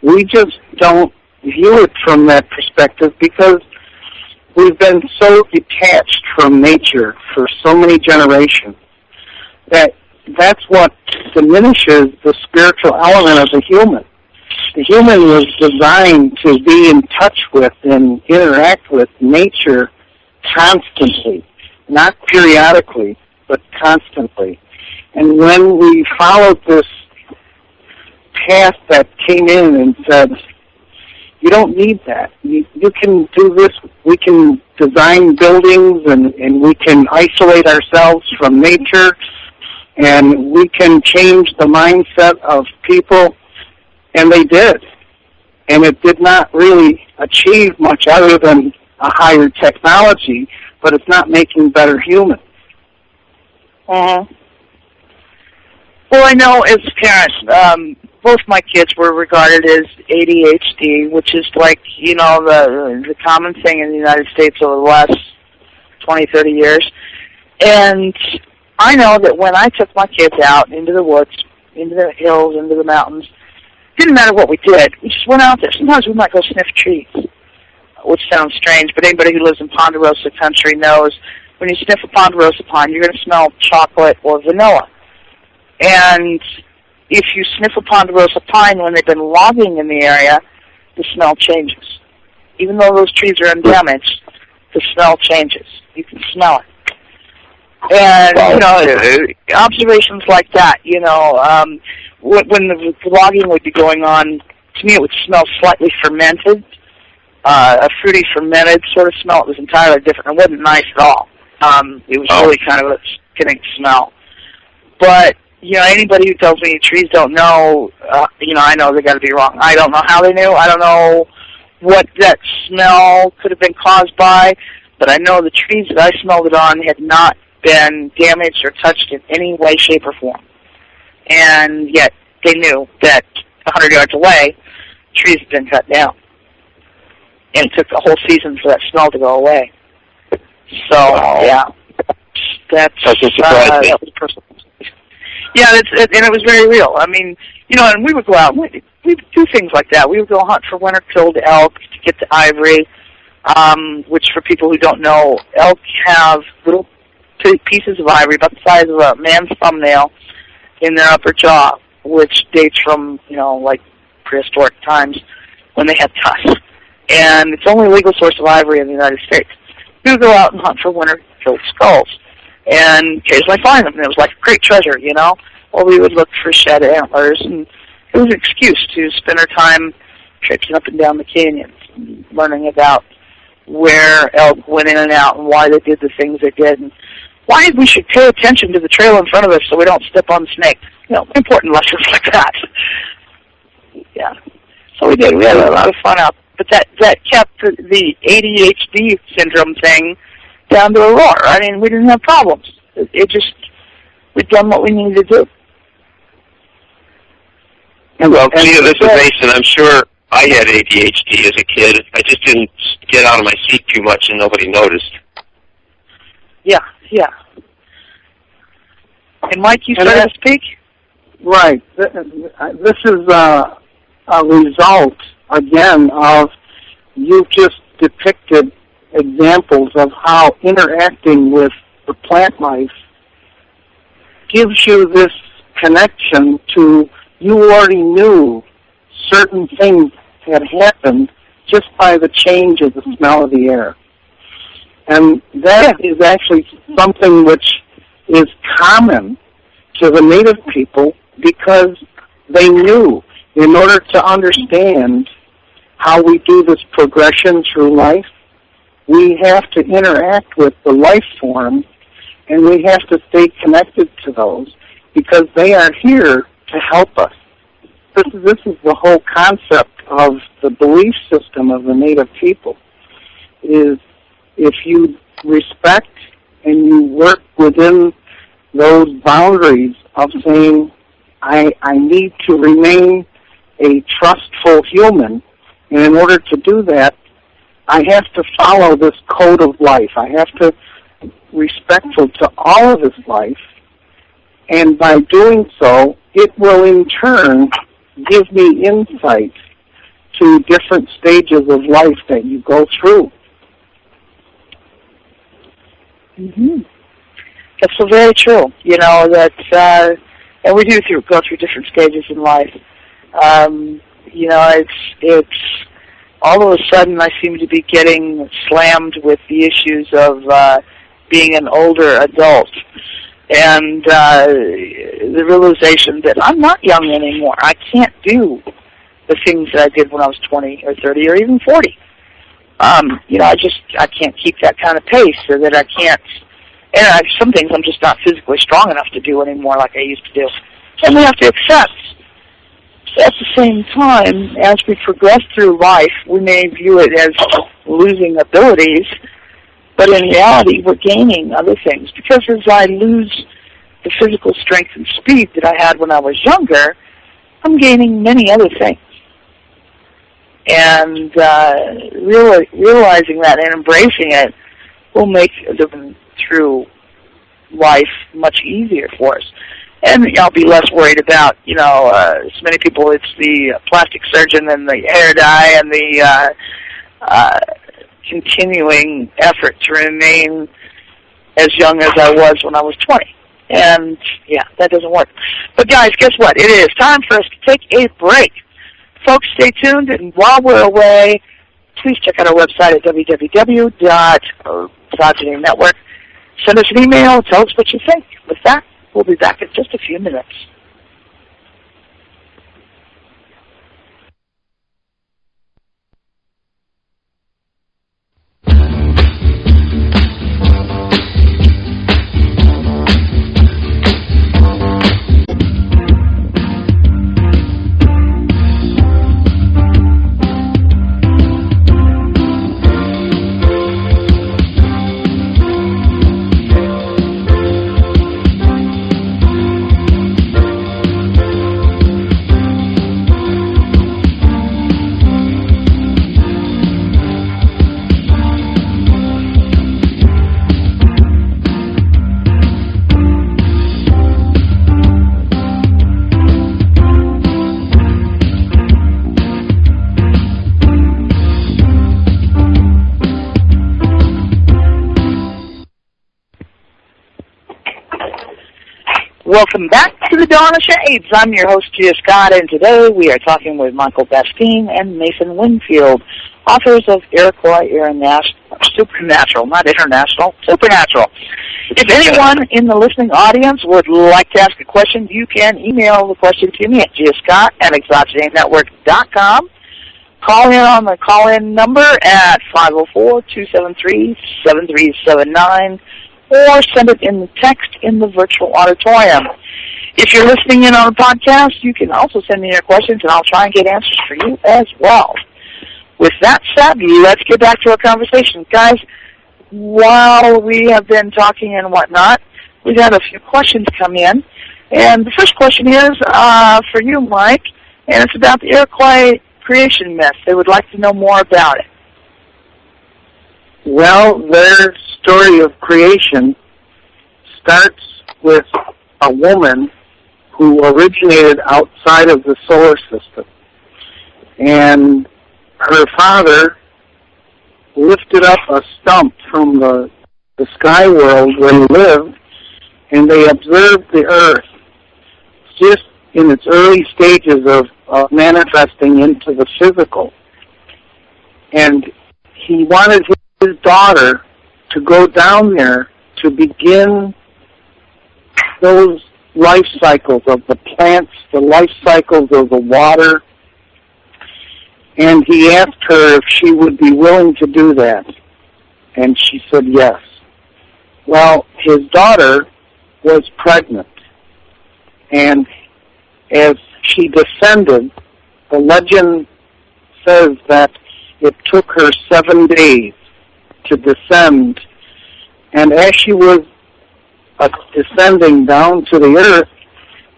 We just don't view it from that perspective because we've been so detached from nature for so many generations that's what diminishes the spiritual element of the human. The human was designed to be in touch with and interact with nature constantly, not periodically, but constantly. And when we followed this path that came in and said, you don't need that. You can do this. We can design buildings and we can isolate ourselves from nature. And we can change the mindset of people, and they did. And it did not really achieve much other than a higher technology, but it's not making better humans. Mm-hmm. Well, I know as parents, both my kids were regarded as ADHD, which is like, you know, the common thing in the United States over the last 20, 30 years. And I know that when I took my kids out into the woods, into the hills, into the mountains, didn't matter what we did. We just went out there. Sometimes we might go sniff trees, which sounds strange, but anybody who lives in Ponderosa country knows when you sniff a Ponderosa pine, you're going to smell chocolate or vanilla. And if you sniff a Ponderosa pine when they've been logging in the area, the smell changes. Even though those trees are undamaged, the smell changes. You can smell it. And, you know, observations like that, you know, when the logging would be going on, to me it would smell slightly fermented, a fruity fermented sort of smell. It was entirely different. It wasn't nice at all. It was really kind of a skinning smell. But, you know, anybody who tells me trees don't know, you know, I know they got to be wrong. I don't know how they knew. I don't know what that smell could have been caused by, but I know the trees that I smelled it on had not been damaged or touched in any way, shape, or form. And yet they knew that 100 yards away, trees had been cut down. And it took a whole season for that smell to go away. So, yeah, that's that was personal. Yeah, and it was very real. I mean, you know, and we would go out, we would do things like that. We would go hunt for winter-killed elk to get the ivory, which for people who don't know, elk have little pieces of ivory about the size of a man's thumbnail in their upper jaw, which dates from, you know, like prehistoric times when they had tusks. And it's the only legal source of ivory in the United States. We would go out and hunt for winter-killed skulls, and occasionally find them. And it was like a great treasure, you know. Or we would look for shed antlers, and it was an excuse to spend our time traipsing up and down the canyons, and learning about where elk went in and out and why they did the things they did, and why we should pay attention to the trail in front of us so we don't step on snakes. You know, important lessons like that. Yeah. So we did. We had a lot of fun out. But that kept the ADHD syndrome thing down to a roar. I mean, we didn't have problems. It just, we'd done what we needed to do. Well, Gina, this is Mason. I'm sure I had ADHD as a kid. I just didn't get out of my seat too much and nobody noticed. Yeah. And Mike, you started to speak? Right. This is a result, again, of you just depicted examples of how interacting with the plant life gives you this connection to, you already knew certain things had happened just by the change of the smell of the air. And that is actually something which is common to the native people because they knew in order to understand how we do this progression through life, we have to interact with the life form and we have to stay connected to those because they are here to help us. This is the whole concept of the belief system of the native people, is if you respect and you work within those boundaries of saying, I need to remain a trustful human, and in order to do that, I have to follow this code of life. I have to be respectful to all of this life, and by doing so, it will in turn give me insight to different stages of life that you go through. Mm-hmm. That's so very true. You know, that, and we do go through different stages in life. You know, it's all of a sudden I seem to be getting slammed with the issues of being an older adult and the realization that I'm not young anymore. I can't do the things that I did when I was 20 or 30 or even 40. You know, I can't keep that kind of pace, so that I can't And some things I'm just not physically strong enough to do anymore like I used to do. And we have to accept. At the same time, as we progress through life, we may view it as losing abilities, but in reality, we're gaining other things. Because as I lose the physical strength and speed that I had when I was younger, I'm gaining many other things. And realizing that and embracing it will make living through life much easier for us. And I'll be less worried about, so many people, it's the plastic surgeon and the hair dye and the continuing effort to remain as young as I was when I was 20. And, yeah, that doesn't work. But, guys, guess what? It is time for us to take a break. Folks, stay tuned, and while we're away, please check out our website at www.misogyny.network. Send us an email. Tell us what you think. With that, we'll be back in just a few minutes. Welcome back to the Dawn of Shades. I'm your host, Gia Scott, and today we are talking with Michael Bastine and Mason Winfield, authors of Iroquois Supernatural, not international, Supernatural. If anyone in the listening audience would like to ask a question, you can email the question to me at giascott@exogenynetwork.com. Call in on the call-in number at 504-273-7379. or send it in the text in the virtual auditorium. If you're listening in on a podcast, you can also send me your questions, and I'll try and get answers for you as well. With that said, let's get back to our conversation. Guys, while we have been talking and whatnot, we've had a few questions come in. And the first question is for you, Mike, and it's about the Iroquois creation myth. They would like to know more about it. Well, their story of creation starts with a woman who originated outside of the solar system. And her father lifted up a stump from the sky world where he lived, and they observed the earth just in its early stages of manifesting into the physical. And he wanted his daughter to go down there to begin those life cycles of the plants, the life cycles of the water, and he asked her if she would be willing to do that, and she said yes. Well, his daughter was pregnant, and as she descended, the legend says that it took her 7 days to descend, and as she was descending down to the earth,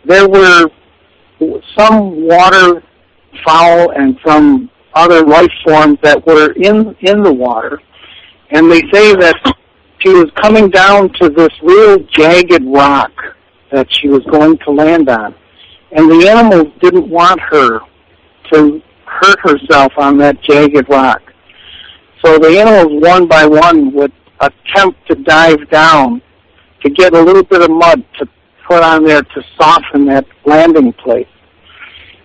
there were some waterfowl and some other life forms that were in the water, and they say that she was coming down to this real jagged rock that she was going to land on, and the animals didn't want her to hurt herself on that jagged rock. So the animals, one by one, would attempt to dive down to get a little bit of mud to put on there to soften that landing place.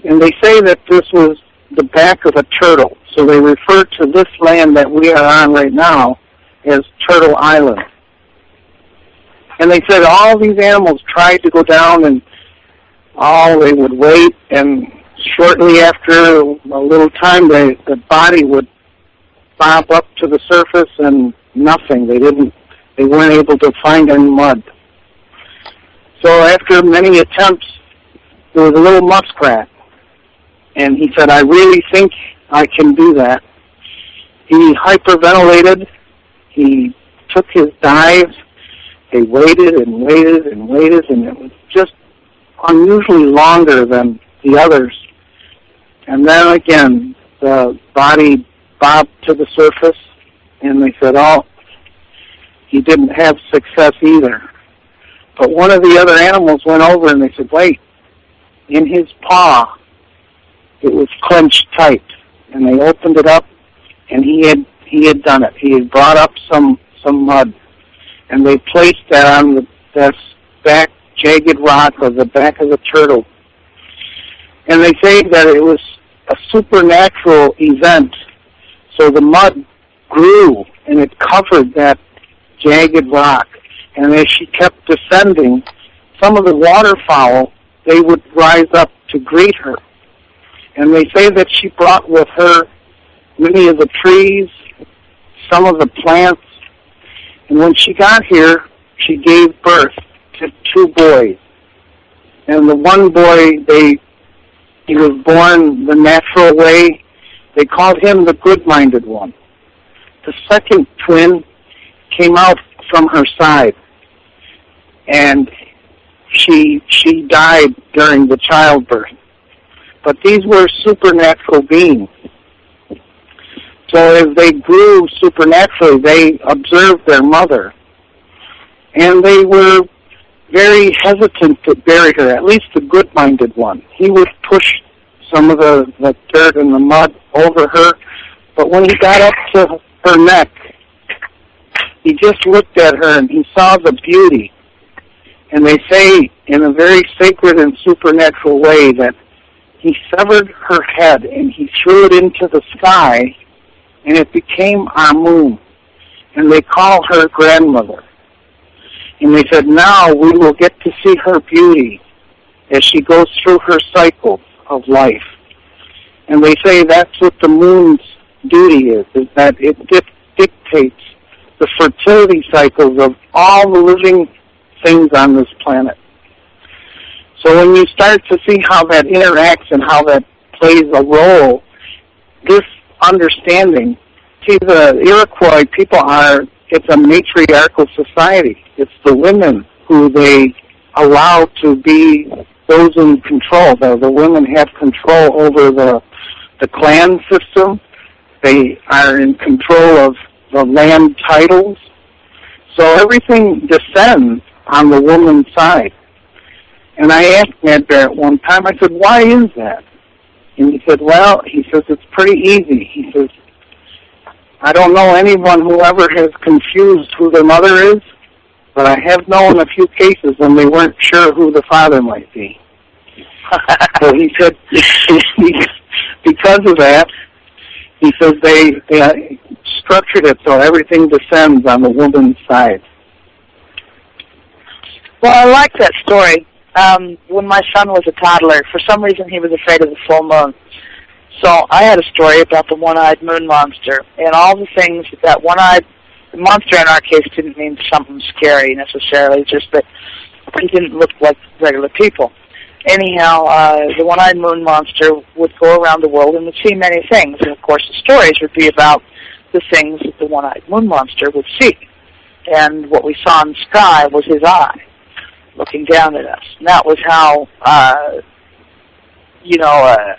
And they say that this was the back of a turtle. So they refer to this land that we are on right now as Turtle Island. And they said all these animals tried to go down, and they would wait, and shortly after a little time, the body would bob up to the surface, and nothing. They They weren't able to find any mud. So after many attempts, there was a little muskrat. And he said, I really think I can do that. He hyperventilated. He took his dives. They waited and waited and waited, and it was just unusually longer than the others. And then again, the body bobbed to the surface, and they said, oh, he didn't have success either. But one of the other animals went over and they said, wait, in his paw, it was clenched tight. And they opened it up, and he had done it. He had brought up some mud, and they placed that on the back jagged rock of the back of the turtle. And they say that it was a supernatural event. So the mud grew, and it covered that jagged rock. And as she kept descending, some of the waterfowl, they would rise up to greet her. And they say that she brought with her many of the trees, some of the plants. And when she got here, she gave birth to 2 boys. And the one boy, he was born the natural way. They called him the good-minded one. The second twin came out from her side, and she died during the childbirth. But these were supernatural beings. So as they grew supernaturally, they observed their mother, and they were very hesitant to bury her, at least the good-minded one. He would push some of the dirt and the mud over her, but when he got up to her neck, he just looked at her and he saw the beauty. And they say in a very sacred and supernatural way that he severed her head and he threw it into the sky, and it became our moon. And they call her grandmother. And they said, now we will get to see her beauty as she goes through her cycle of life. And they say that's what the moon's duty is that it dictates the fertility cycles of all the living things on this planet. So when you start to see how that interacts and how that plays a role, this understanding, see, the Iroquois people it's a matriarchal society. It's the women who they allow to be those in control. The women have control over the clan system. They are in control of the land titles. So everything descends on the woman's side. And I asked Ned Barrett one time, I said, why is that? And he said, it's pretty easy. He says, I don't know anyone who ever has confused who their mother is, but I have known a few cases when they weren't sure who the father might be. So he said, because of that, he says they structured it so everything descends on the woman's side. Well, I like that story. When my son was a toddler, for some reason he was afraid of the full moon. So I had a story about the one-eyed moon monster and all the things that one-eyed monster in our case didn't mean something scary necessarily, just that he didn't look like regular people. Anyhow, the one-eyed moon monster would go around the world and would see many things. And, of course, the stories would be about the things that the one-eyed moon monster would see. And what we saw in the sky was his eye looking down at us. And that was how,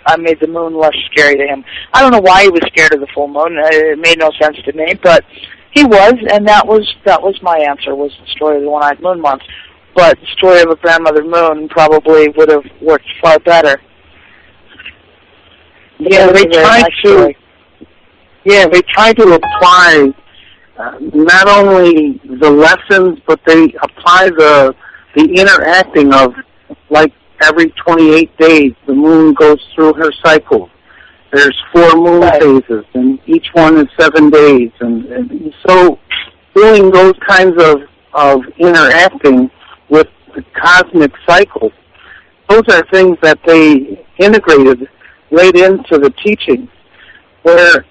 I made the moon less scary to him. I don't know why he was scared of the full moon. It made no sense to me, but he was, and that was my answer, was the story of the one-eyed moon monster. But the story of a grandmother moon probably would have worked far better. Yeah, they try to apply not only the lessons, but they apply the interacting of, like, every 28 days, the moon goes through her cycle. There's 4 moon phases, and each one is 7 days. And so doing those kinds of interacting with the cosmic cycles, those are things that they integrated right into the teaching. Where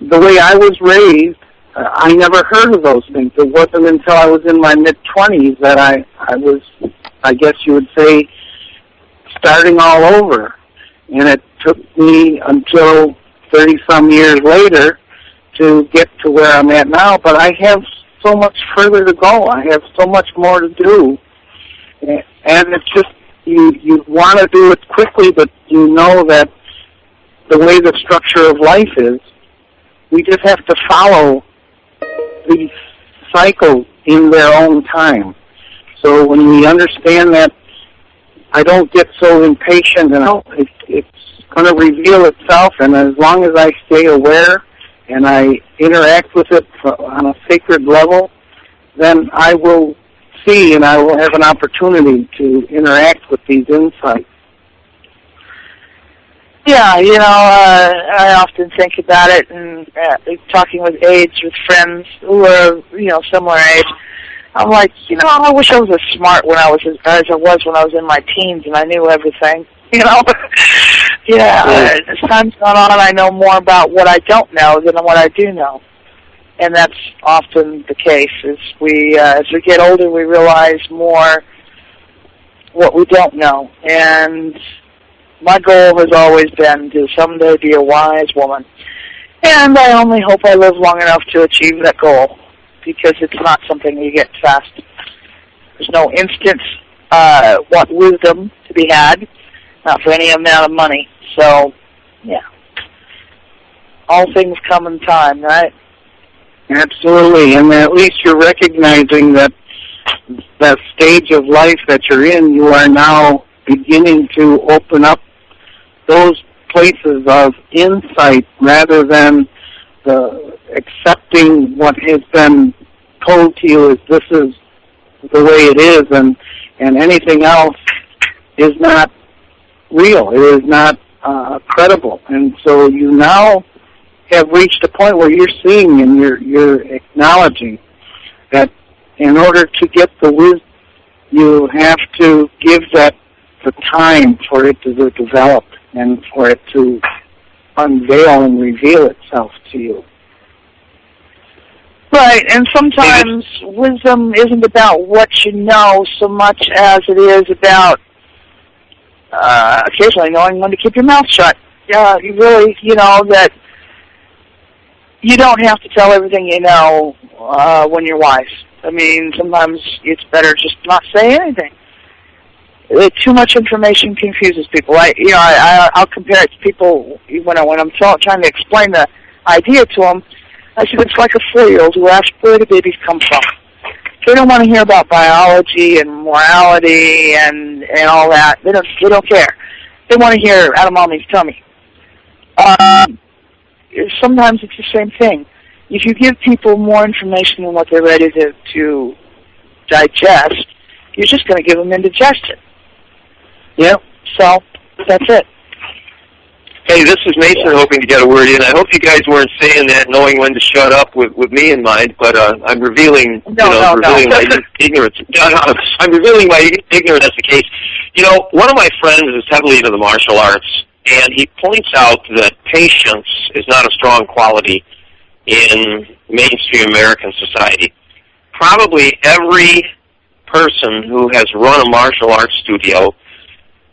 the way I was raised, I never heard of those things. It wasn't until I was in my mid-20s that I was, I guess you would say, starting all over. And it took me until 30-some years later to get to where I'm at now. But I have so much further to go. I have so much more to do. And it's just, you want to do it quickly, but you know that the way the structure of life is, we just have to follow these cycles in their own time. So when we understand that, I don't get so impatient, and it's going to reveal itself, and as long as I stay aware and I interact with it on a sacred level, then I will see and I will have an opportunity to interact with these insights. Yeah, I often think about it, and talking with aides, with friends who are, similar age, I'm like, I wish I was as smart when I was as I was when I was in my teens and I knew everything, As time's gone on, I know more about what I don't know than what I do know. And that's often the case. As we get older, we realize more what we don't know. And my goal has always been to someday be a wise woman. And I only hope I live long enough to achieve that goal, because it's not something you get fast. There's no instant wisdom to be had, not for any amount of money. So, yeah. All things come in time, right? Absolutely, and at least you're recognizing that that stage of life that you're in, you are now beginning to open up those places of insight rather than accepting what has been told to you as this is the way it is, and anything else is not real. It is not credible. And so you now have reached a point where you're seeing and you're acknowledging that in order to get the wisdom, you have to give that the time for it to develop and for it to unveil and reveal itself to you. Right, and sometimes wisdom isn't about what you know so much as it is about occasionally knowing when to keep your mouth shut. You really, that you don't have to tell everything you know when you're wise. I mean, sometimes it's better just not say anything. Too much information confuses people. I'll compare it to people when I'm trying to explain the idea to them. I said it's like a 4-year-old who asks where do babies come from. They don't want to hear about biology and morality and all that. They don't care. They want to hear out of mommy's tummy. Sometimes it's the same thing. If you give people more information than what they're ready to digest, you're just going to give them indigestion. Yeah. So that's it. Hey, this is Mason hoping to get a word in. I hope you guys weren't saying that knowing when to shut up with me in mind, but I'm revealing, revealing my ignorance. I'm revealing my ignorance as the case. One of my friends is heavily into the martial arts, and he points out that patience is not a strong quality in mainstream American society. Probably every person who has run a martial arts studio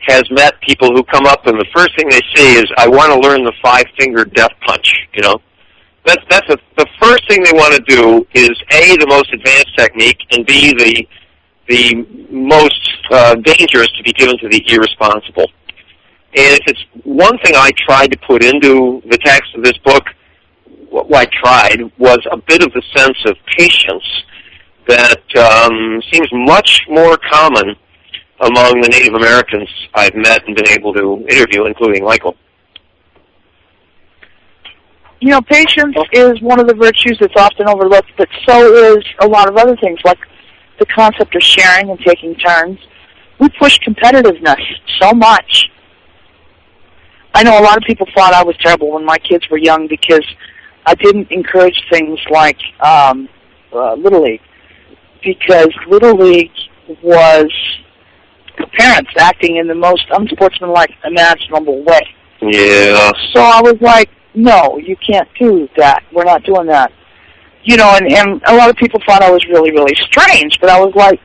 has met people who come up and the first thing they say is, I want to learn the 5-finger death punch, That's the first thing they want to do is A, the most advanced technique, and B, the most dangerous to be given to the irresponsible. And if it's one thing I tried to put into the text of this book, what I tried was a bit of the sense of patience that seems much more common among the Native Americans I've met and been able to interview, including Michael. Patience is one of the virtues that's often overlooked, but so is a lot of other things, like the concept of sharing and taking turns. We push competitiveness so much. I know a lot of people thought I was terrible when my kids were young because I didn't encourage things like Little League, because Little League was the parents acting in the most unsportsmanlike imaginable way. Yeah. So I was like, no, you can't do that. We're not doing that. you know, and a lot of people thought I was really, really strange, but I was like,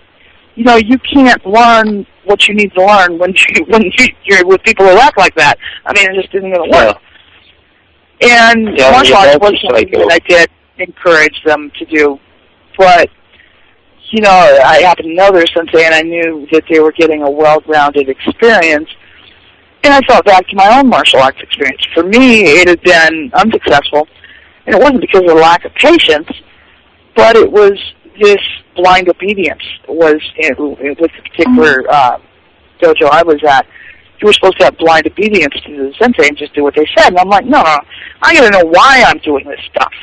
you know, you can't learn what you need to learn when you're with people who act like that. I mean, it just isn't going to work. Yeah. And martial arts was something that I did encourage them to do, but, you know, I happened to know their sensei, and I knew that they were getting a well-grounded experience, and I thought back to my own martial arts experience. For me, it had been unsuccessful, and it wasn't because of lack of patience, but it was this blind obedience with the particular dojo I was at. You were supposed to have blind obedience to the sensei and just do what they said. And I'm like, no, I got to know why I'm doing this stuff.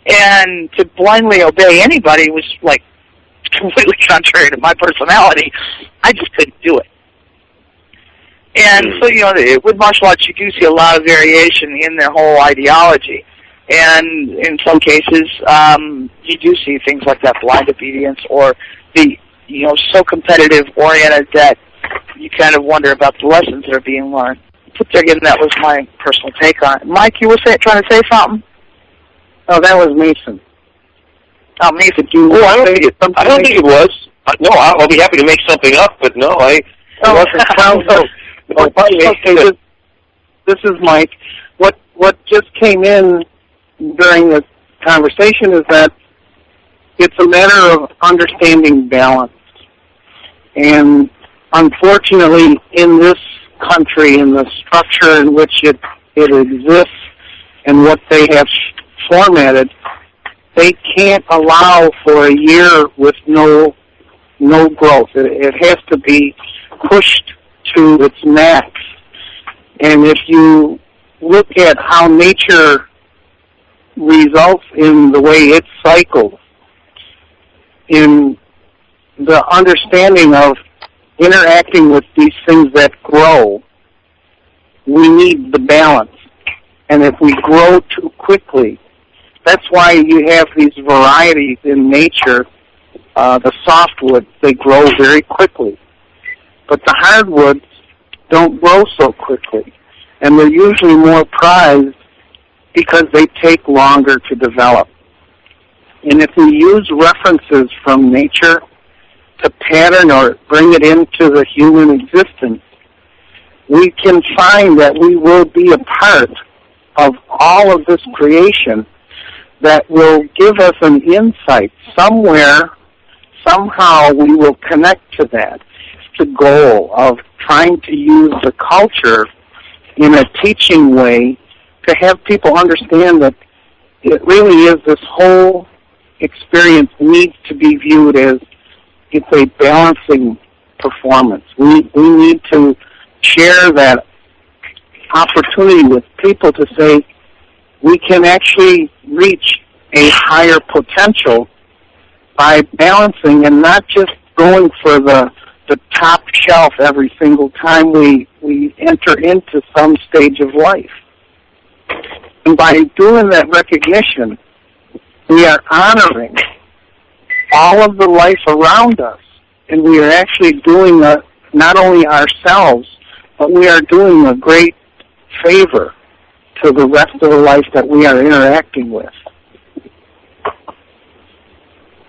And to blindly obey anybody was like completely contrary to my personality. I just couldn't do it. And so, you know, with martial arts, you do see a lot of variation in their whole ideology. And in some cases, you do see things like that blind obedience, or the, you know, so competitive-oriented that you kind of wonder about the lessons that are being learned. But again, that was my personal take on it. Mike, you were trying to say something? Oh, that was Mason. Oh, Mason, I don't think it was. No, I'll be happy to make something up, but no, I wasn't. Okay, this is Mike. What just came in during the conversation is that it's a matter of understanding balance. And unfortunately, in this country, in the structure in which it exists and what they have formatted, they can't allow for a year with no growth. It has to be pushed to its max. And if you look at how nature results in the way it cycles, in the understanding of interacting with these things that grow, we need the balance. And if we grow too quickly, that's why you have these varieties in nature. The softwoods, they grow very quickly. But the hardwoods don't grow so quickly. And they're usually more prized because they take longer to develop. And if we use references from nature to pattern or bring it into the human existence, we can find that we will be a part of all of this creation that will give us an insight somewhere. Somehow we will connect to that. It's the goal of trying to use the culture in a teaching way to have people understand that it really is, this whole experience needs to be viewed as it's a balancing performance. We need to share that opportunity with people to say we can actually reach a higher potential by balancing and not just going for the top shelf every single time we enter into some stage of life. And by doing that recognition, we are honoring all of the life around us, and we are actually doing not only ourselves, but we are doing a great favor to the rest of the life that we are interacting with.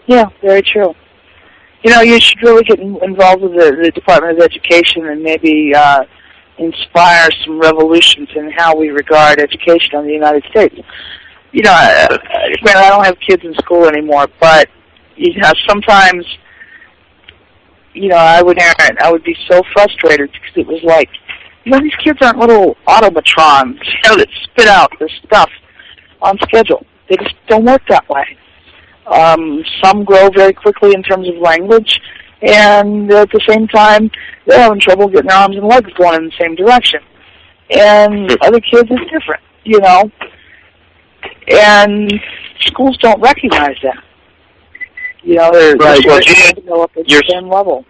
Yeah, very true. You know, you should really get involved with the Department of Education and maybe inspire some revolutions in how we regard education in the United States. You know, granted, I don't have kids in school anymore, but you know, sometimes, you know, I would be so frustrated because it was like, you know, these kids aren't little automatrons, you know, that spit out this stuff on schedule. They just don't work that way. Some grow very quickly in terms of language, and at the same time, they're having trouble getting their arms and legs going in the same direction. And other kids, it's different, you know. And schools don't recognize that. You know, they're develop at the same level.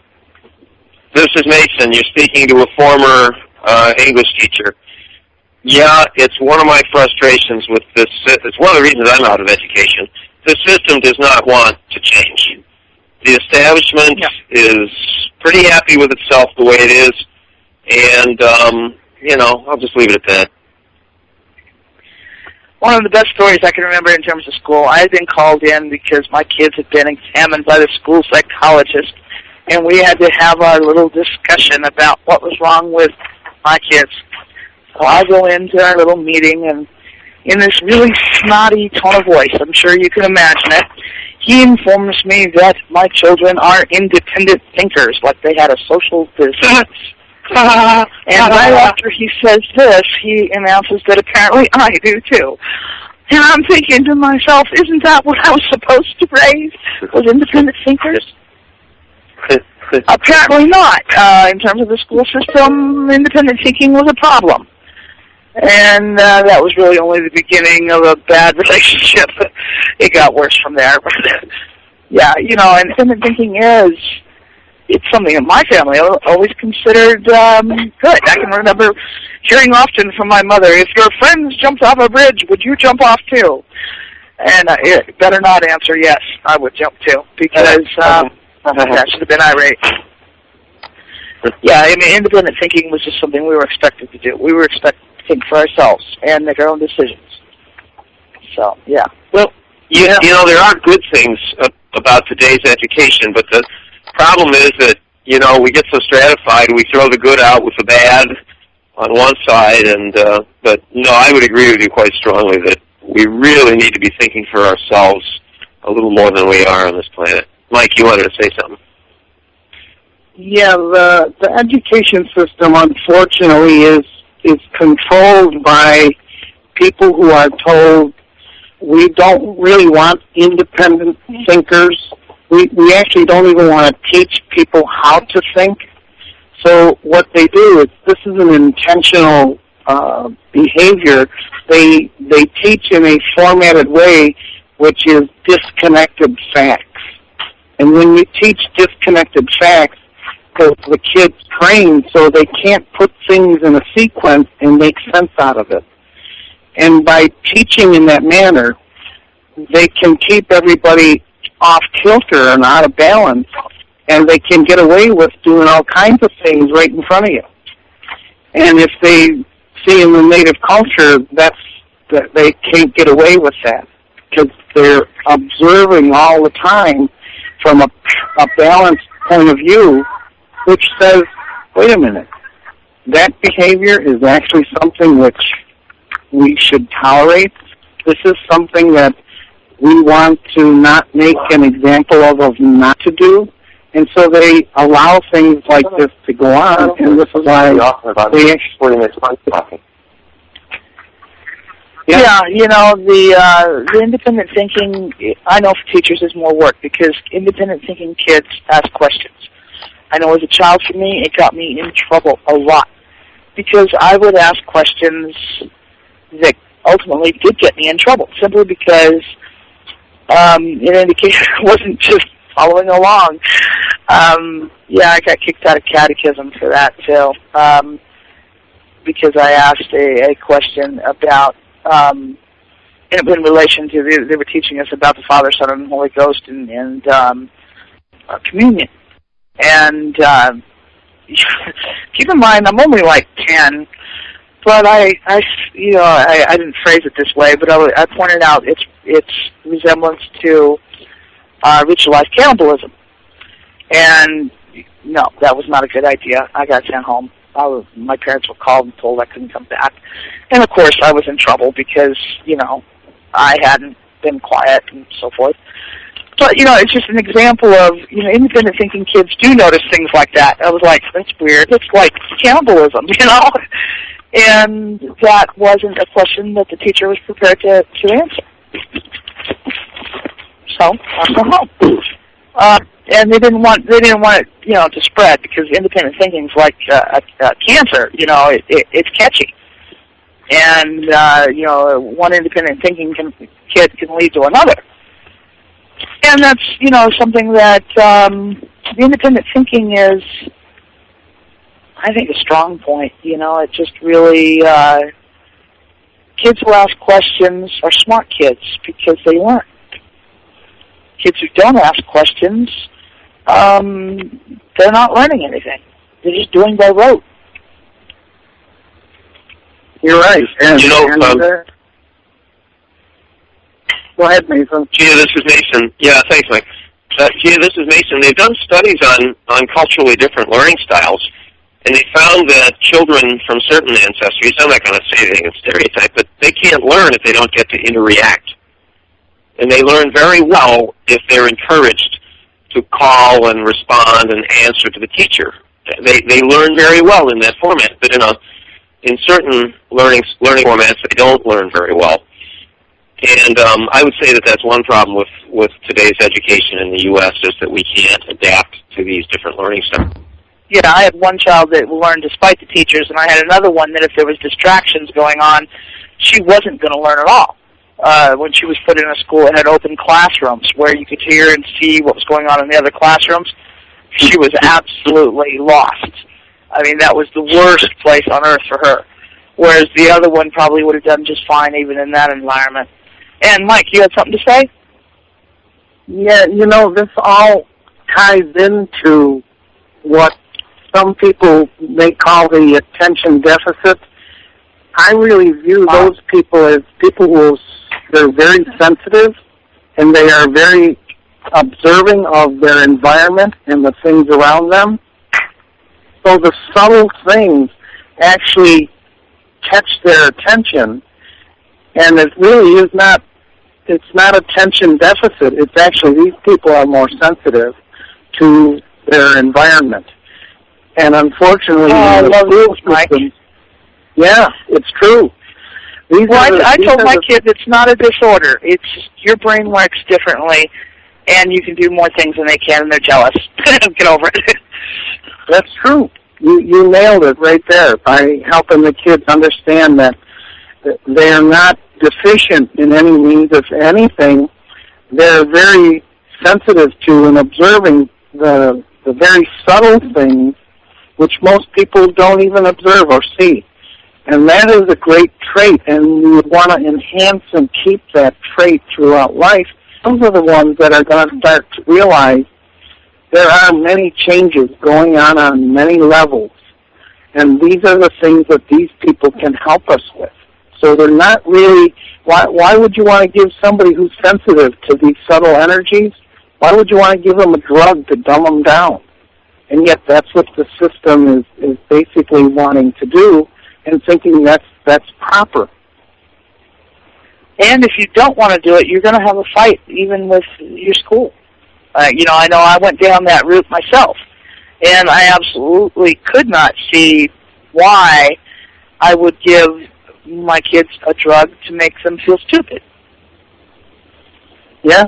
This is Mason. You're speaking to a former English teacher. Yeah, it's one of my frustrations with this. It's one of the reasons I'm out of education. The system does not want to change. The establishment is pretty happy with itself the way it is, and, you know, I'll just leave it at that. one of the best stories I can remember in terms of school, I had been called in because my kids had been examined by the school psychologist, and we had to have our little discussion about what was wrong with my kids. So I go into our little meeting, and in this really snotty tone of voice, I'm sure you can imagine it, he informs me that my children are independent thinkers, like they had a social business. And right after he says this, he announces that apparently I do too. And I'm thinking to myself, isn't that what I was supposed to raise, was independent thinkers? Apparently not. In terms of the school system, independent thinking was a problem. And that was really only the beginning of a bad relationship. It got worse from there. Yeah, independent thinking it's something that my family always considered good. I can remember hearing often from my mother, if your friends jumped off a bridge, would you jump off too? And it better not answer yes, I would jump too, because I should have been irate. Yeah, I mean, independent thinking was just something we were expected to do. We were expected to think for ourselves and make our own decisions. So, yeah. Well, there are good things about today's education, but the problem is that, we get so stratified, we throw the good out with the bad on one side, but no, I would agree with you quite strongly that we really need to be thinking for ourselves a little more than we are on this planet. Mike, you wanted to say something? Yeah, the education system, unfortunately, is controlled by people who are told we don't really want independent thinkers. We actually don't even want to teach people how to think. So what they do is, this is an intentional behavior. They teach in a formatted way, which is disconnected facts. And when you teach disconnected facts, the kids train so they can't put things in a sequence and make sense out of it. And by teaching in that manner, they can keep everybody off kilter and out of balance, and they can get away with doing all kinds of things right in front of you. And if they see in the native culture, they can't get away with that, because they're observing all the time from a balanced point of view, which says, wait a minute, that behavior is actually something which we should tolerate. This is something that we want to not make an example of not to do. And so they allow things like this to go on, and this is why they actually... Yeah, the independent thinking, I know for teachers is more work, because independent thinking kids ask questions. I know as a child, for me, it got me in trouble a lot, because I would ask questions that ultimately did get me in trouble, simply because it indicated I wasn't just following along. I got kicked out of catechism for that, too, because I asked a question about, in relation to, they were teaching us about the Father, Son, and Holy Ghost and communion. And keep in mind, I'm only like 10, but I didn't phrase it this way, but I pointed out its resemblance to ritualized cannibalism. And no, that was not a good idea. I got sent home. My parents were called and told I couldn't come back. And of course, I was in trouble because, I hadn't been quiet and so forth. But, it's just an example of, independent thinking kids do notice things like that. I was like, that's weird. It's like cannibalism, And that wasn't a question that the teacher was prepared to answer. So I went home. And they didn't want it, to spread, because independent thinking is like cancer. It's catchy. And, one independent thinking kid can lead to another. And that's, something that independent thinking is, I think, a strong point. It just really, kids who ask questions are smart kids because they learn. Kids who don't ask questions, they're not learning anything. They're just doing by rote. You're right. And Go ahead, Mason. Gia, this is Mason. Yeah, thanks, Mike. Gia, this is Mason. They've done studies on culturally different learning styles, and they found that children from certain ancestries, I'm not going to say anything in stereotype, but they can't learn if they don't get to interact. And they learn very well if they're encouraged to call and respond and answer to the teacher. They learn very well in that format, but in certain learning formats, they don't learn very well. And I would say that that's one problem with today's education in the U.S. is that we can't adapt to these different learning styles. Yeah, I had one child that learned despite the teachers, and I had another one that if there was distractions going on, she wasn't going to learn at all. When she was put in a school that had open classrooms where you could hear and see what was going on in the other classrooms, she was absolutely lost. I mean, that was the worst place on earth for her, whereas the other one probably would have done just fine even in that environment. And, Mike, you had something to say? Yeah, this all ties into what some people may call the attention deficit. I really view those people as people who they're very sensitive and they are very observing of their environment and the things around them. So the subtle things actually catch their attention, and it really is not, it's not attention deficit. It's actually these people are more sensitive to their environment. And unfortunately, I love this, Mike. Yeah, it's true. I told my kids it's not a disorder. It's just your brain works differently, and you can do more things than they can, and they're jealous. Get over it. That's true. You nailed it right there by helping the kids understand that they are not deficient in any means. If anything, they're very sensitive to and observing the very subtle things which most people don't even observe or see. And that is a great trait, and you would want to enhance and keep that trait throughout life. Those are the ones that are going to start to realize there are many changes going on many levels, and these are the things that these people can help us with. So they're not really, why would you want to give somebody who's sensitive to these subtle energies, why would you want to give them a drug to dumb them down? And yet that's what the system is basically wanting to do, and thinking that's proper. And if you don't want to do it, you're going to have a fight, even with your school. I know I went down that route myself, and I absolutely could not see why I would give my kids a drug to make them feel stupid. Yeah.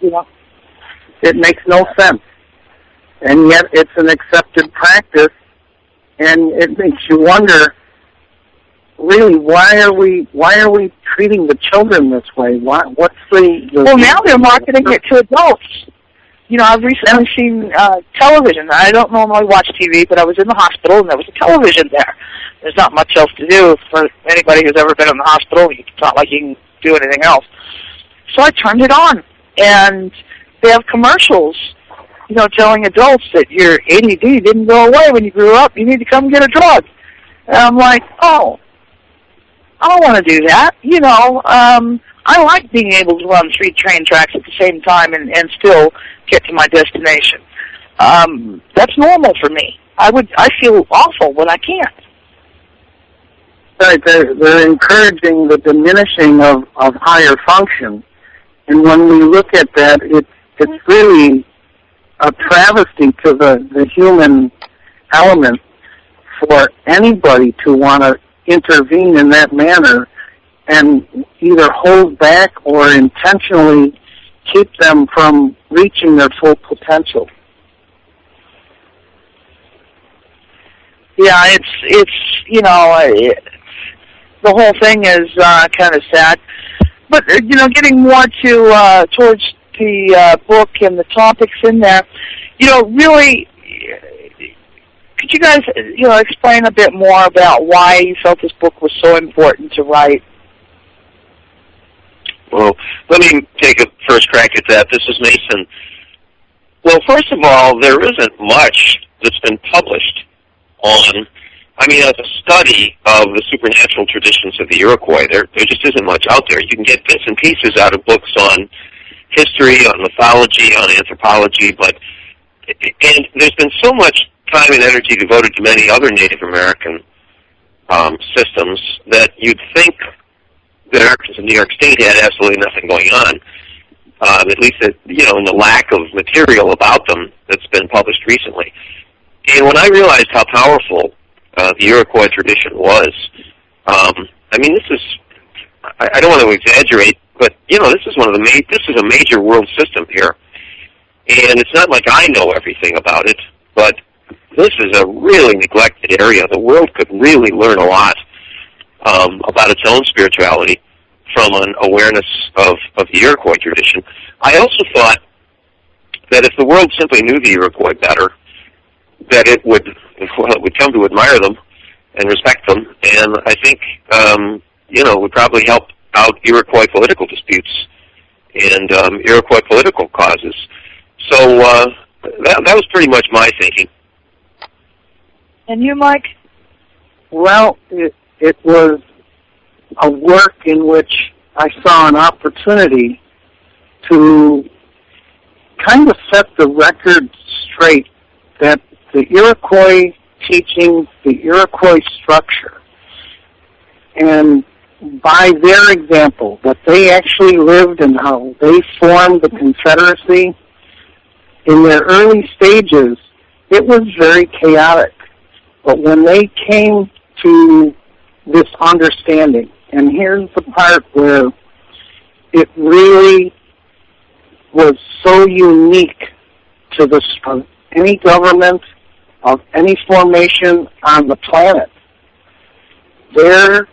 It makes no sense. And yet it's an accepted practice, and it makes you wonder, really, why are we treating the children this way? What's the well, now they're marketing it to adults. I've recently seen television. I don't normally watch TV, but I was in the hospital, and there was a television there. There's not much else to do for anybody who's ever been in the hospital. It's not like you can do anything else. So I turned it on, and they have commercials, telling adults that your ADD didn't go away when you grew up. You need to come get a drug. And I'm like, oh, I don't want to do that. I like being able to run 3 train tracks at the same time and still get to my destination. That's normal for me. I feel awful when I can't. Right, they're encouraging the diminishing of higher function. And when we look at that, it's really a travesty to the human element for anybody to want to intervene in that manner and either hold back or intentionally keep them from reaching their full potential. Yeah, it's the whole thing is kind of sad. But, getting more towards the book and the topics in there, really, could you guys, explain a bit more about why you felt this book was so important to write? Well, let me take a first crack at that. This is Mason. Well, first of all, there isn't much that's been published on I mean, as a study of the supernatural traditions of the Iroquois, there just isn't much out there. You can get bits and pieces out of books on history, on mythology, on anthropology, and there's been so much time and energy devoted to many other Native American systems that you'd think the Americans in New York State had absolutely nothing going on. At least, in the lack of material about them that's been published recently. And when I realized how powerful the Iroquois tradition was, I mean, this is, I don't want to exaggerate, but, this is this is a major world system here. And it's not like I know everything about it, but this is a really neglected area. The world could really learn a lot about its own spirituality from an awareness of the Iroquois tradition. I also thought that if the world simply knew the Iroquois better, that it would come to admire them and respect them, and I think would probably help out Iroquois political disputes and Iroquois political causes. So that was pretty much my thinking. And you, Mike? Well, it was a work in which I saw an opportunity to kind of set the record straight that the Iroquois teaching, the Iroquois structure, and by their example, that they actually lived and how they formed the Confederacy, in their early stages, it was very chaotic. But when they came to this understanding, and here's the part where it really was so unique to any government of any formation on the planet. Their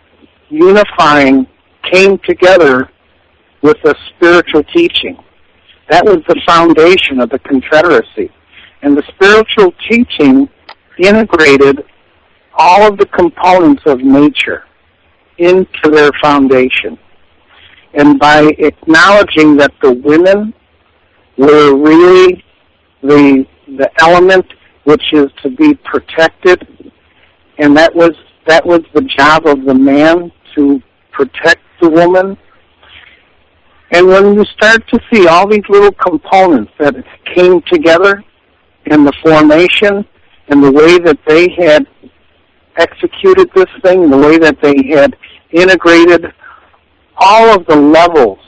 unifying came together with a spiritual teaching. That was the foundation of the Confederacy. And the spiritual teaching integrated all of the components of nature into their foundation. And by acknowledging that the women were really the element which is to be protected, and that was the job of the man, to protect the woman. And when you start to see all these little components that came together in the formation and the way that they had executed this thing, the way that they had integrated all of the levels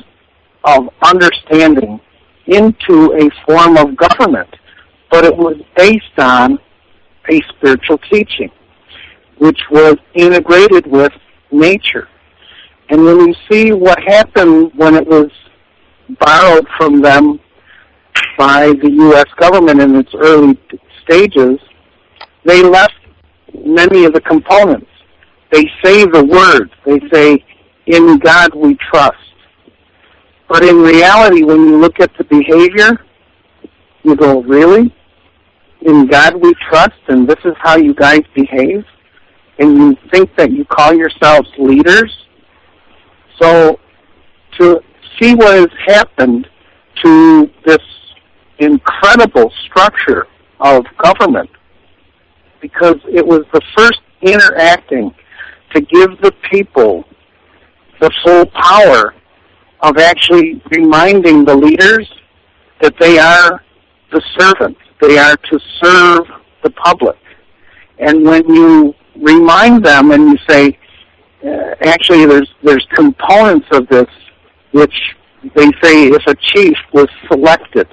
of understanding into a form of government, but it was based on a spiritual teaching, which was integrated with nature. And when you see what happened when it was borrowed from them by the U.S. government in its early stages, they left many of the components. They say the words. They say, "In God we trust." But in reality, when you look at the behavior, you go, really? In God we trust, and this is how you guys behave? And you think that you call yourselves leaders? So to see what has happened to this incredible structure of government, because it was the first interacting to give the people the full power of actually reminding the leaders that they are the servants. They are to serve the public. And when you remind them and you say, actually there's components of this which they say if a chief was selected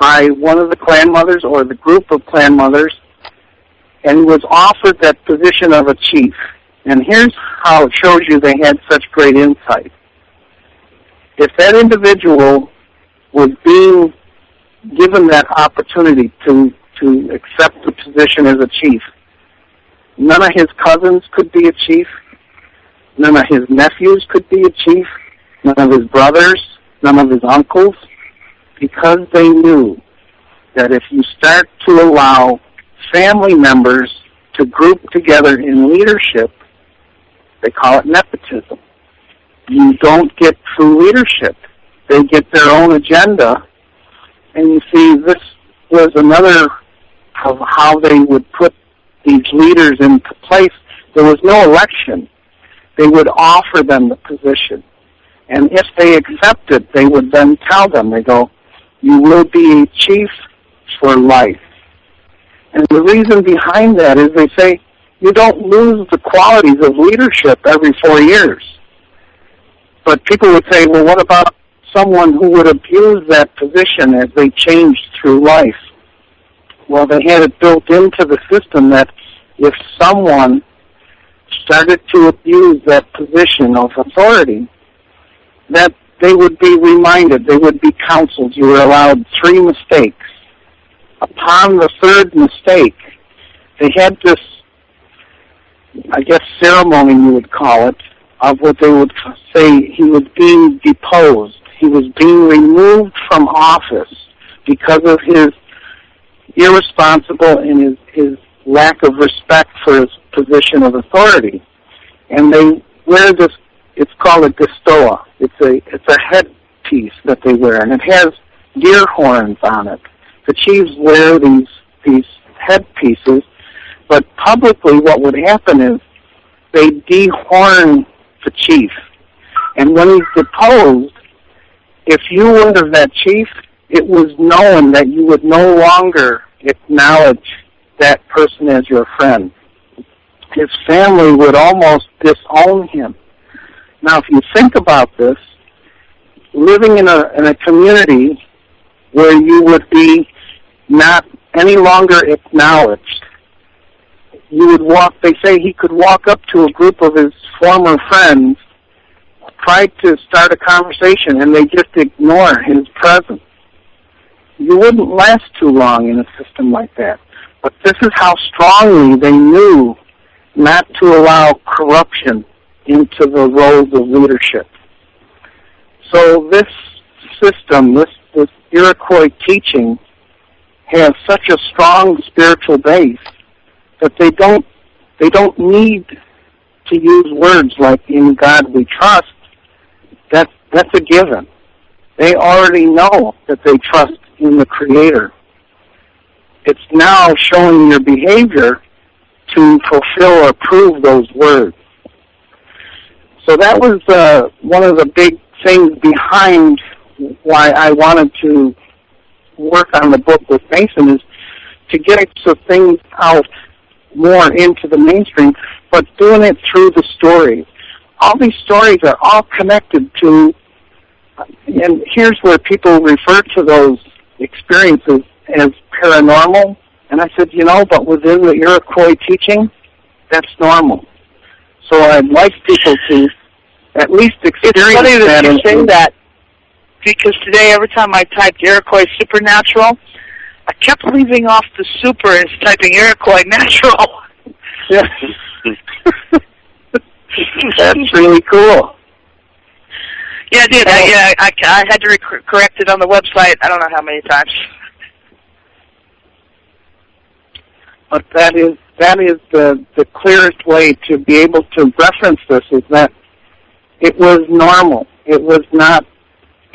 by one of the clan mothers or the group of clan mothers and was offered that position of a chief. And here's how it shows you they had such great insight. If that individual was being given that opportunity to accept the position as a chief, none of his cousins could be a chief, none of his nephews could be a chief, none of his brothers, none of his uncles, because they knew that if you start to allow family members to group together in leadership, they call it nepotism. You don't get true leadership. They get their own agenda. And you see, this was another of how they would put these leaders into place, there was no election. They would offer them the position. And if they accepted, they would then tell them, they go, you will be a chief for life. And the reason behind that is they say, you don't lose the qualities of leadership every 4 years. But people would say, well, what about someone who would abuse that position as they changed through life? Well, they had it built into the system that if someone started to abuse that position of authority, that they would be reminded, they would be counseled. You were allowed 3 mistakes. Upon the 3rd mistake, they had this, I guess, ceremony you would call it, of what they would say he was being deposed. He was being removed from office because of his irresponsible and his lack of respect for his position of authority. And they wear this, it's called a gastoa. It's a headpiece that they wear, and it has deer horns on it. The chiefs wear these headpieces, but publicly what would happen is they dehorn the chief. And when he's deposed, if you were that chief, it was known that you would no longer acknowledge that person as your friend. His family would almost disown him. Now, if you think about this, living in a community where you would be not any longer acknowledged, you would walk, they say he could walk up to a group of his former friends, try to start a conversation, and they just ignore his presence. You wouldn't last too long in a system like that. But this is how strongly they knew not to allow corruption into the roles of leadership. So this system, this Iroquois teaching, has such a strong spiritual base that they don't need to use words like "in God we trust." That's a given. They already know that they trust in the Creator. It's now showing your behavior to fulfill or prove those words. So that was one of the big things behind why I wanted to work on the book with Mason, is to get some things out more into the mainstream, but doing it through the stories. All these stories are all connected to, and here's where people refer to those experiences as paranormal. And I said, but within the Iroquois teaching, that's normal. So I'd like people to at least experience that. It's funny that you say that, because today every time I typed Iroquois supernatural, I kept leaving off the super and typing Iroquois natural. Yeah. That's really cool. Yeah, I did. I had to correct it on the website. I don't know how many times. But that is the clearest way to be able to reference this, is that it was normal. It was not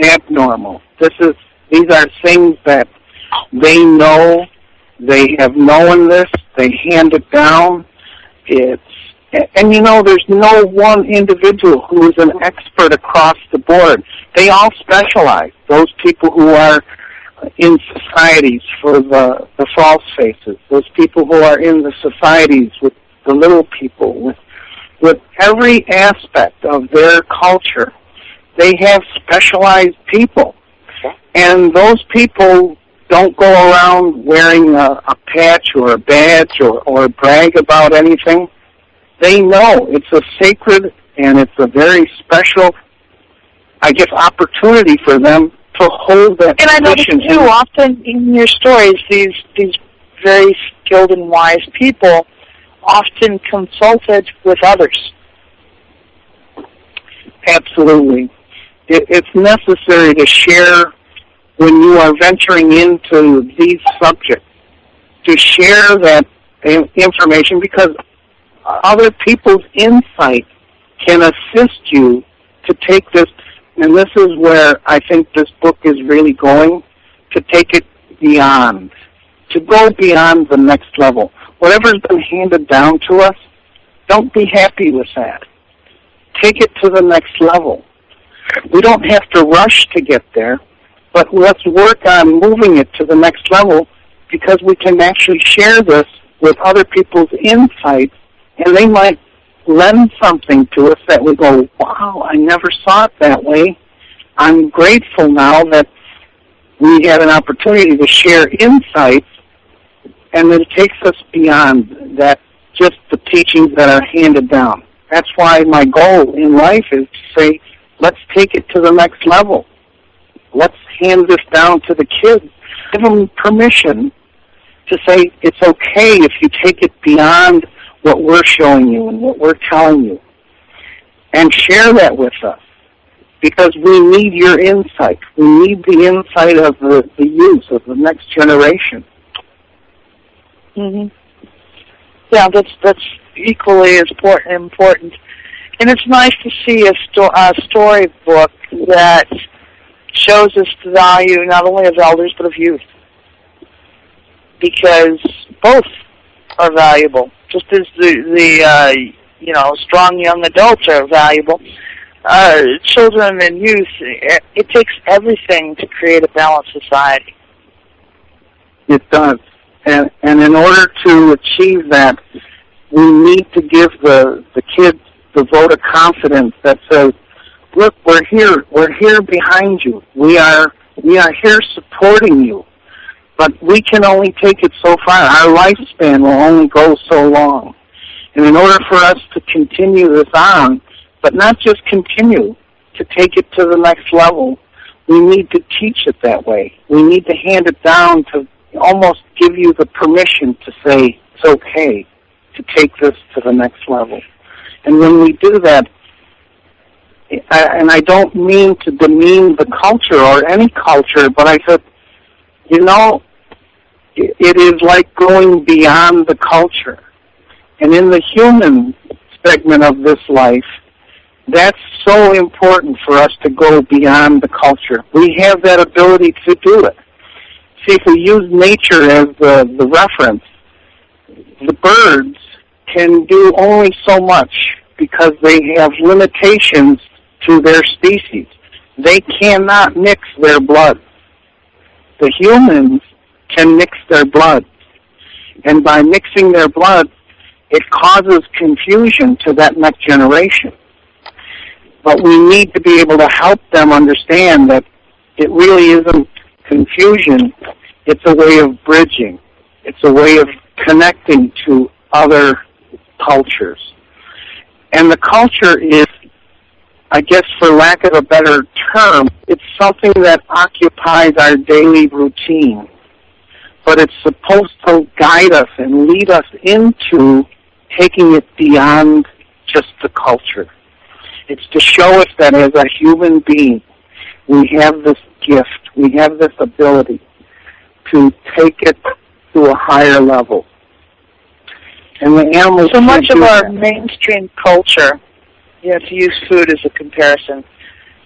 abnormal. These are things that they know. They have known this. They hand it down. And there's no one individual who is an expert across the board. They all specialize. Those people who are in societies for the false faces, those people who are in the societies with the little people, with every aspect of their culture, they have specialized people. And those people don't go around wearing a patch or a badge or brag about anything. They know it's a sacred and it's a very special, I guess, opportunity for them to hold that position. And I notice, too, often in your stories, these very skilled and wise people often consulted with others. Absolutely. It's necessary to share when you are venturing into these subjects, to share that information, because other people's insight can assist you to take this, and this is where I think this book is really going, to take it beyond, to go beyond the next level. whatever's been handed down to us, don't be happy with that. Take it to the next level. We don't have to rush to get there, but let's work on moving it to the next level, because we can actually share this with other people's insights, and they might lend something to us that we go, wow, I never saw it that way. I'm grateful now that we had an opportunity to share insights, and it takes us beyond that, just the teachings that are handed down. That's why my goal in life is to say, let's take it to the next level. Let's hand this down to the kids. Give them permission to say it's okay if you take it beyond what we're showing you and what we're telling you. And share that with us, because we need your insight. We need the insight of the youth, of the next generation. Mm-hmm. Yeah, that's equally as important. And it's nice to see a storybook that shows us the value not only of elders but of youth, because both are valuable. Just as the strong young adults are valuable, children and youth, it takes everything to create a balanced society. It does. And in order to achieve that, we need to give the kids the vote of confidence that says, look, we're here behind you. We are here supporting you. But we can only take it so far. Our lifespan will only go so long. And in order for us to continue this on, but not just continue, to take it to the next level, we need to teach it that way. We need to hand it down to almost give you the permission to say it's okay to take this to the next level. And when we do that, and I don't mean to demean the culture or any culture, but I said, it is like going beyond the culture. And in the human segment of this life, that's so important for us to go beyond the culture. We have that ability to do it. See, if we use nature as the reference, the birds can do only so much because they have limitations to their species. They cannot mix their blood. The humans can mix their blood. And by mixing their blood, it causes confusion to that next generation. But we need to be able to help them understand that it really isn't confusion. It's a way of bridging. It's a way of connecting to other cultures. And the culture is, I guess for lack of a better term, it's something that occupies our daily routine. But it's supposed to guide us and lead us into taking it beyond just the culture. It's to show us that as a human being, we have this gift, we have this ability to take it to a higher level. And the animals. So much of our mainstream culture, to use food as a comparison,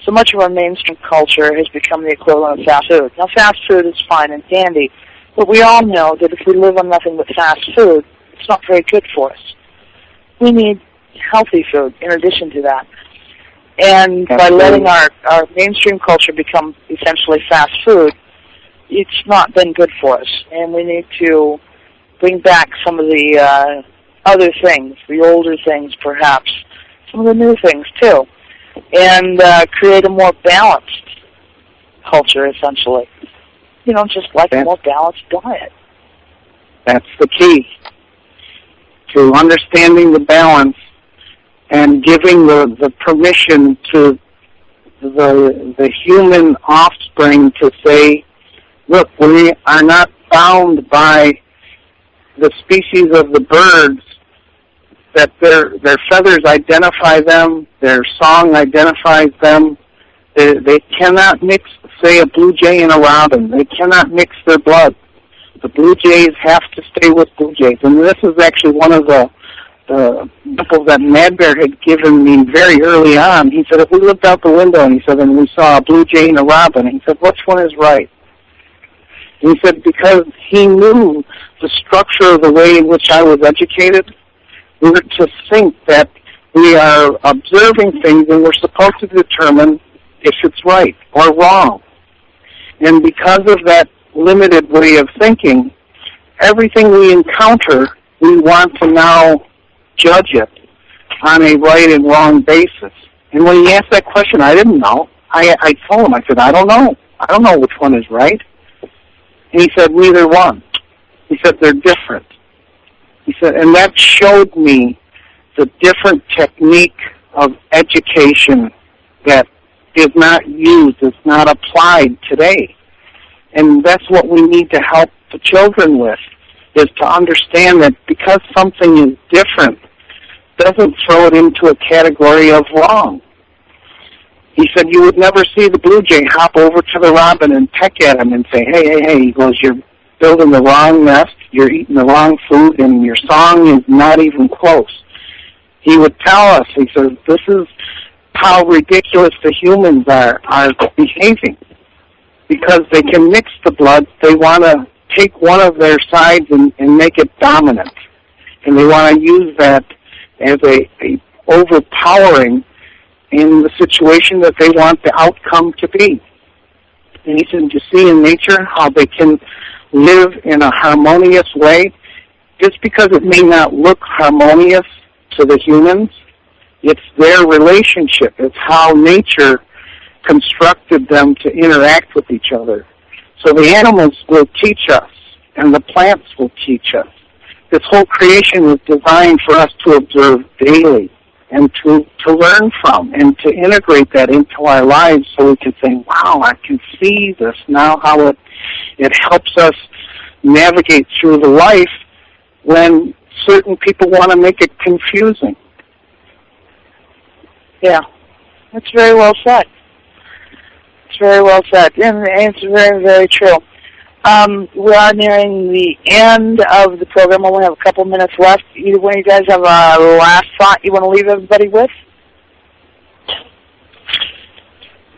so much of our mainstream culture has become the equivalent of fast food. Now, fast food is fine and dandy, but we all know that if we live on nothing but fast food, it's not very good for us. We need healthy food in addition to that. And by letting our mainstream culture become essentially fast food, it's not been good for us. And we need to bring back some of the other things, the older things perhaps, some of the new things too, and create a more balanced culture essentially. Just like a more balanced diet. That's the key to understanding the balance and giving the permission to the human offspring to say, look, we are not bound by the species of the birds, that their feathers identify them, their song identifies them. They cannot mix, say, a blue jay and a robin. They cannot mix their blood. The blue jays have to stay with blue jays. And this is actually one of the examples that Mad Bear had given me very early on. He said, if we looked out the window and we saw a blue jay and a robin, he said, which one is right? And he said because he knew the structure of the way in which I was educated, we were to think that we are observing things and we're supposed to determine if it's right or wrong. And because of that limited way of thinking, everything we encounter, we want to now judge it on a right and wrong basis. And when he asked that question, I didn't know. I told him, I said, I don't know. I don't know which one is right. And he said, neither one. He said, they're different. He said, and that showed me the different technique of education that is not used, is not applied today. And that's what we need to help the children with, is to understand that because something is different, doesn't throw it into a category of wrong. He said you would never see the blue jay hop over to the robin and peck at him and say, hey, hey, hey. He goes, you're building the wrong nest, you're eating the wrong food, and your song is not even close. He would tell us, he says, this is how ridiculous the humans are behaving. Because they can mix the blood, they want to take one of their sides and make it dominant. And they want to use that as a overpowering in the situation that they want the outcome to be. And he said, you see in nature how they can live in a harmonious way. Just because it may not look harmonious to the humans, it's their relationship. It's how nature constructed them to interact with each other. So the animals will teach us, and the plants will teach us. This whole creation was designed for us to observe daily and to learn from and to integrate that into our lives so we can say, wow, I can see this now, how it helps us navigate through the life when certain people want to make it confusing. Yeah, that's very well said. It's very well said, and it's very, very true. We are nearing the end of the program. We only have a couple minutes left. Either one of you guys have a last thought you want to leave everybody with?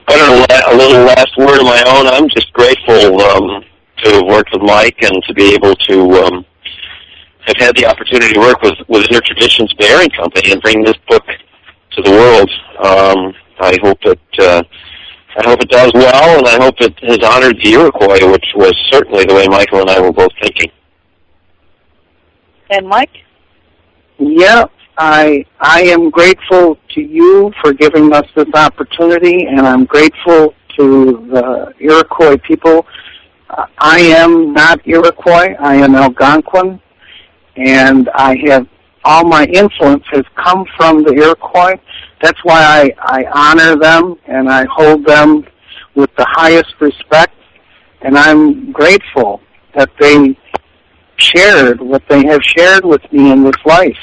I don't know, a little last word of my own. I'm just grateful to have worked with Mike and to be able to have had the opportunity to work with Intertraditions Bearing Company and bring this book to the world. I hope it does well, and I hope it has honored the Iroquois, which was certainly the way Michael and I were both thinking. And Mike? Yeah, I am grateful to you for giving us this opportunity, and I'm grateful to the Iroquois people. I am not Iroquois. I am Algonquin, and all my influence has come from the Iroquois. That's why I honor them and I hold them with the highest respect, and I'm grateful that they shared what they have shared with me in this life.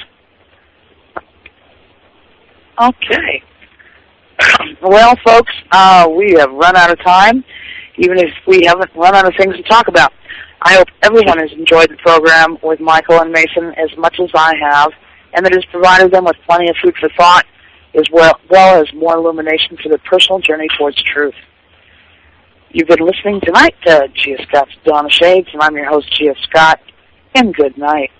Okay. Well, folks, we have run out of time, even if we haven't run out of things to talk about. I hope everyone has enjoyed the program with Michael and Mason as much as I have, and that it has provided them with plenty of food for thought, as well as more illumination for their personal journey towards truth. You've been listening tonight to Gia Scott's Dawn of Shades, and I'm your host, Gia Scott, and good night.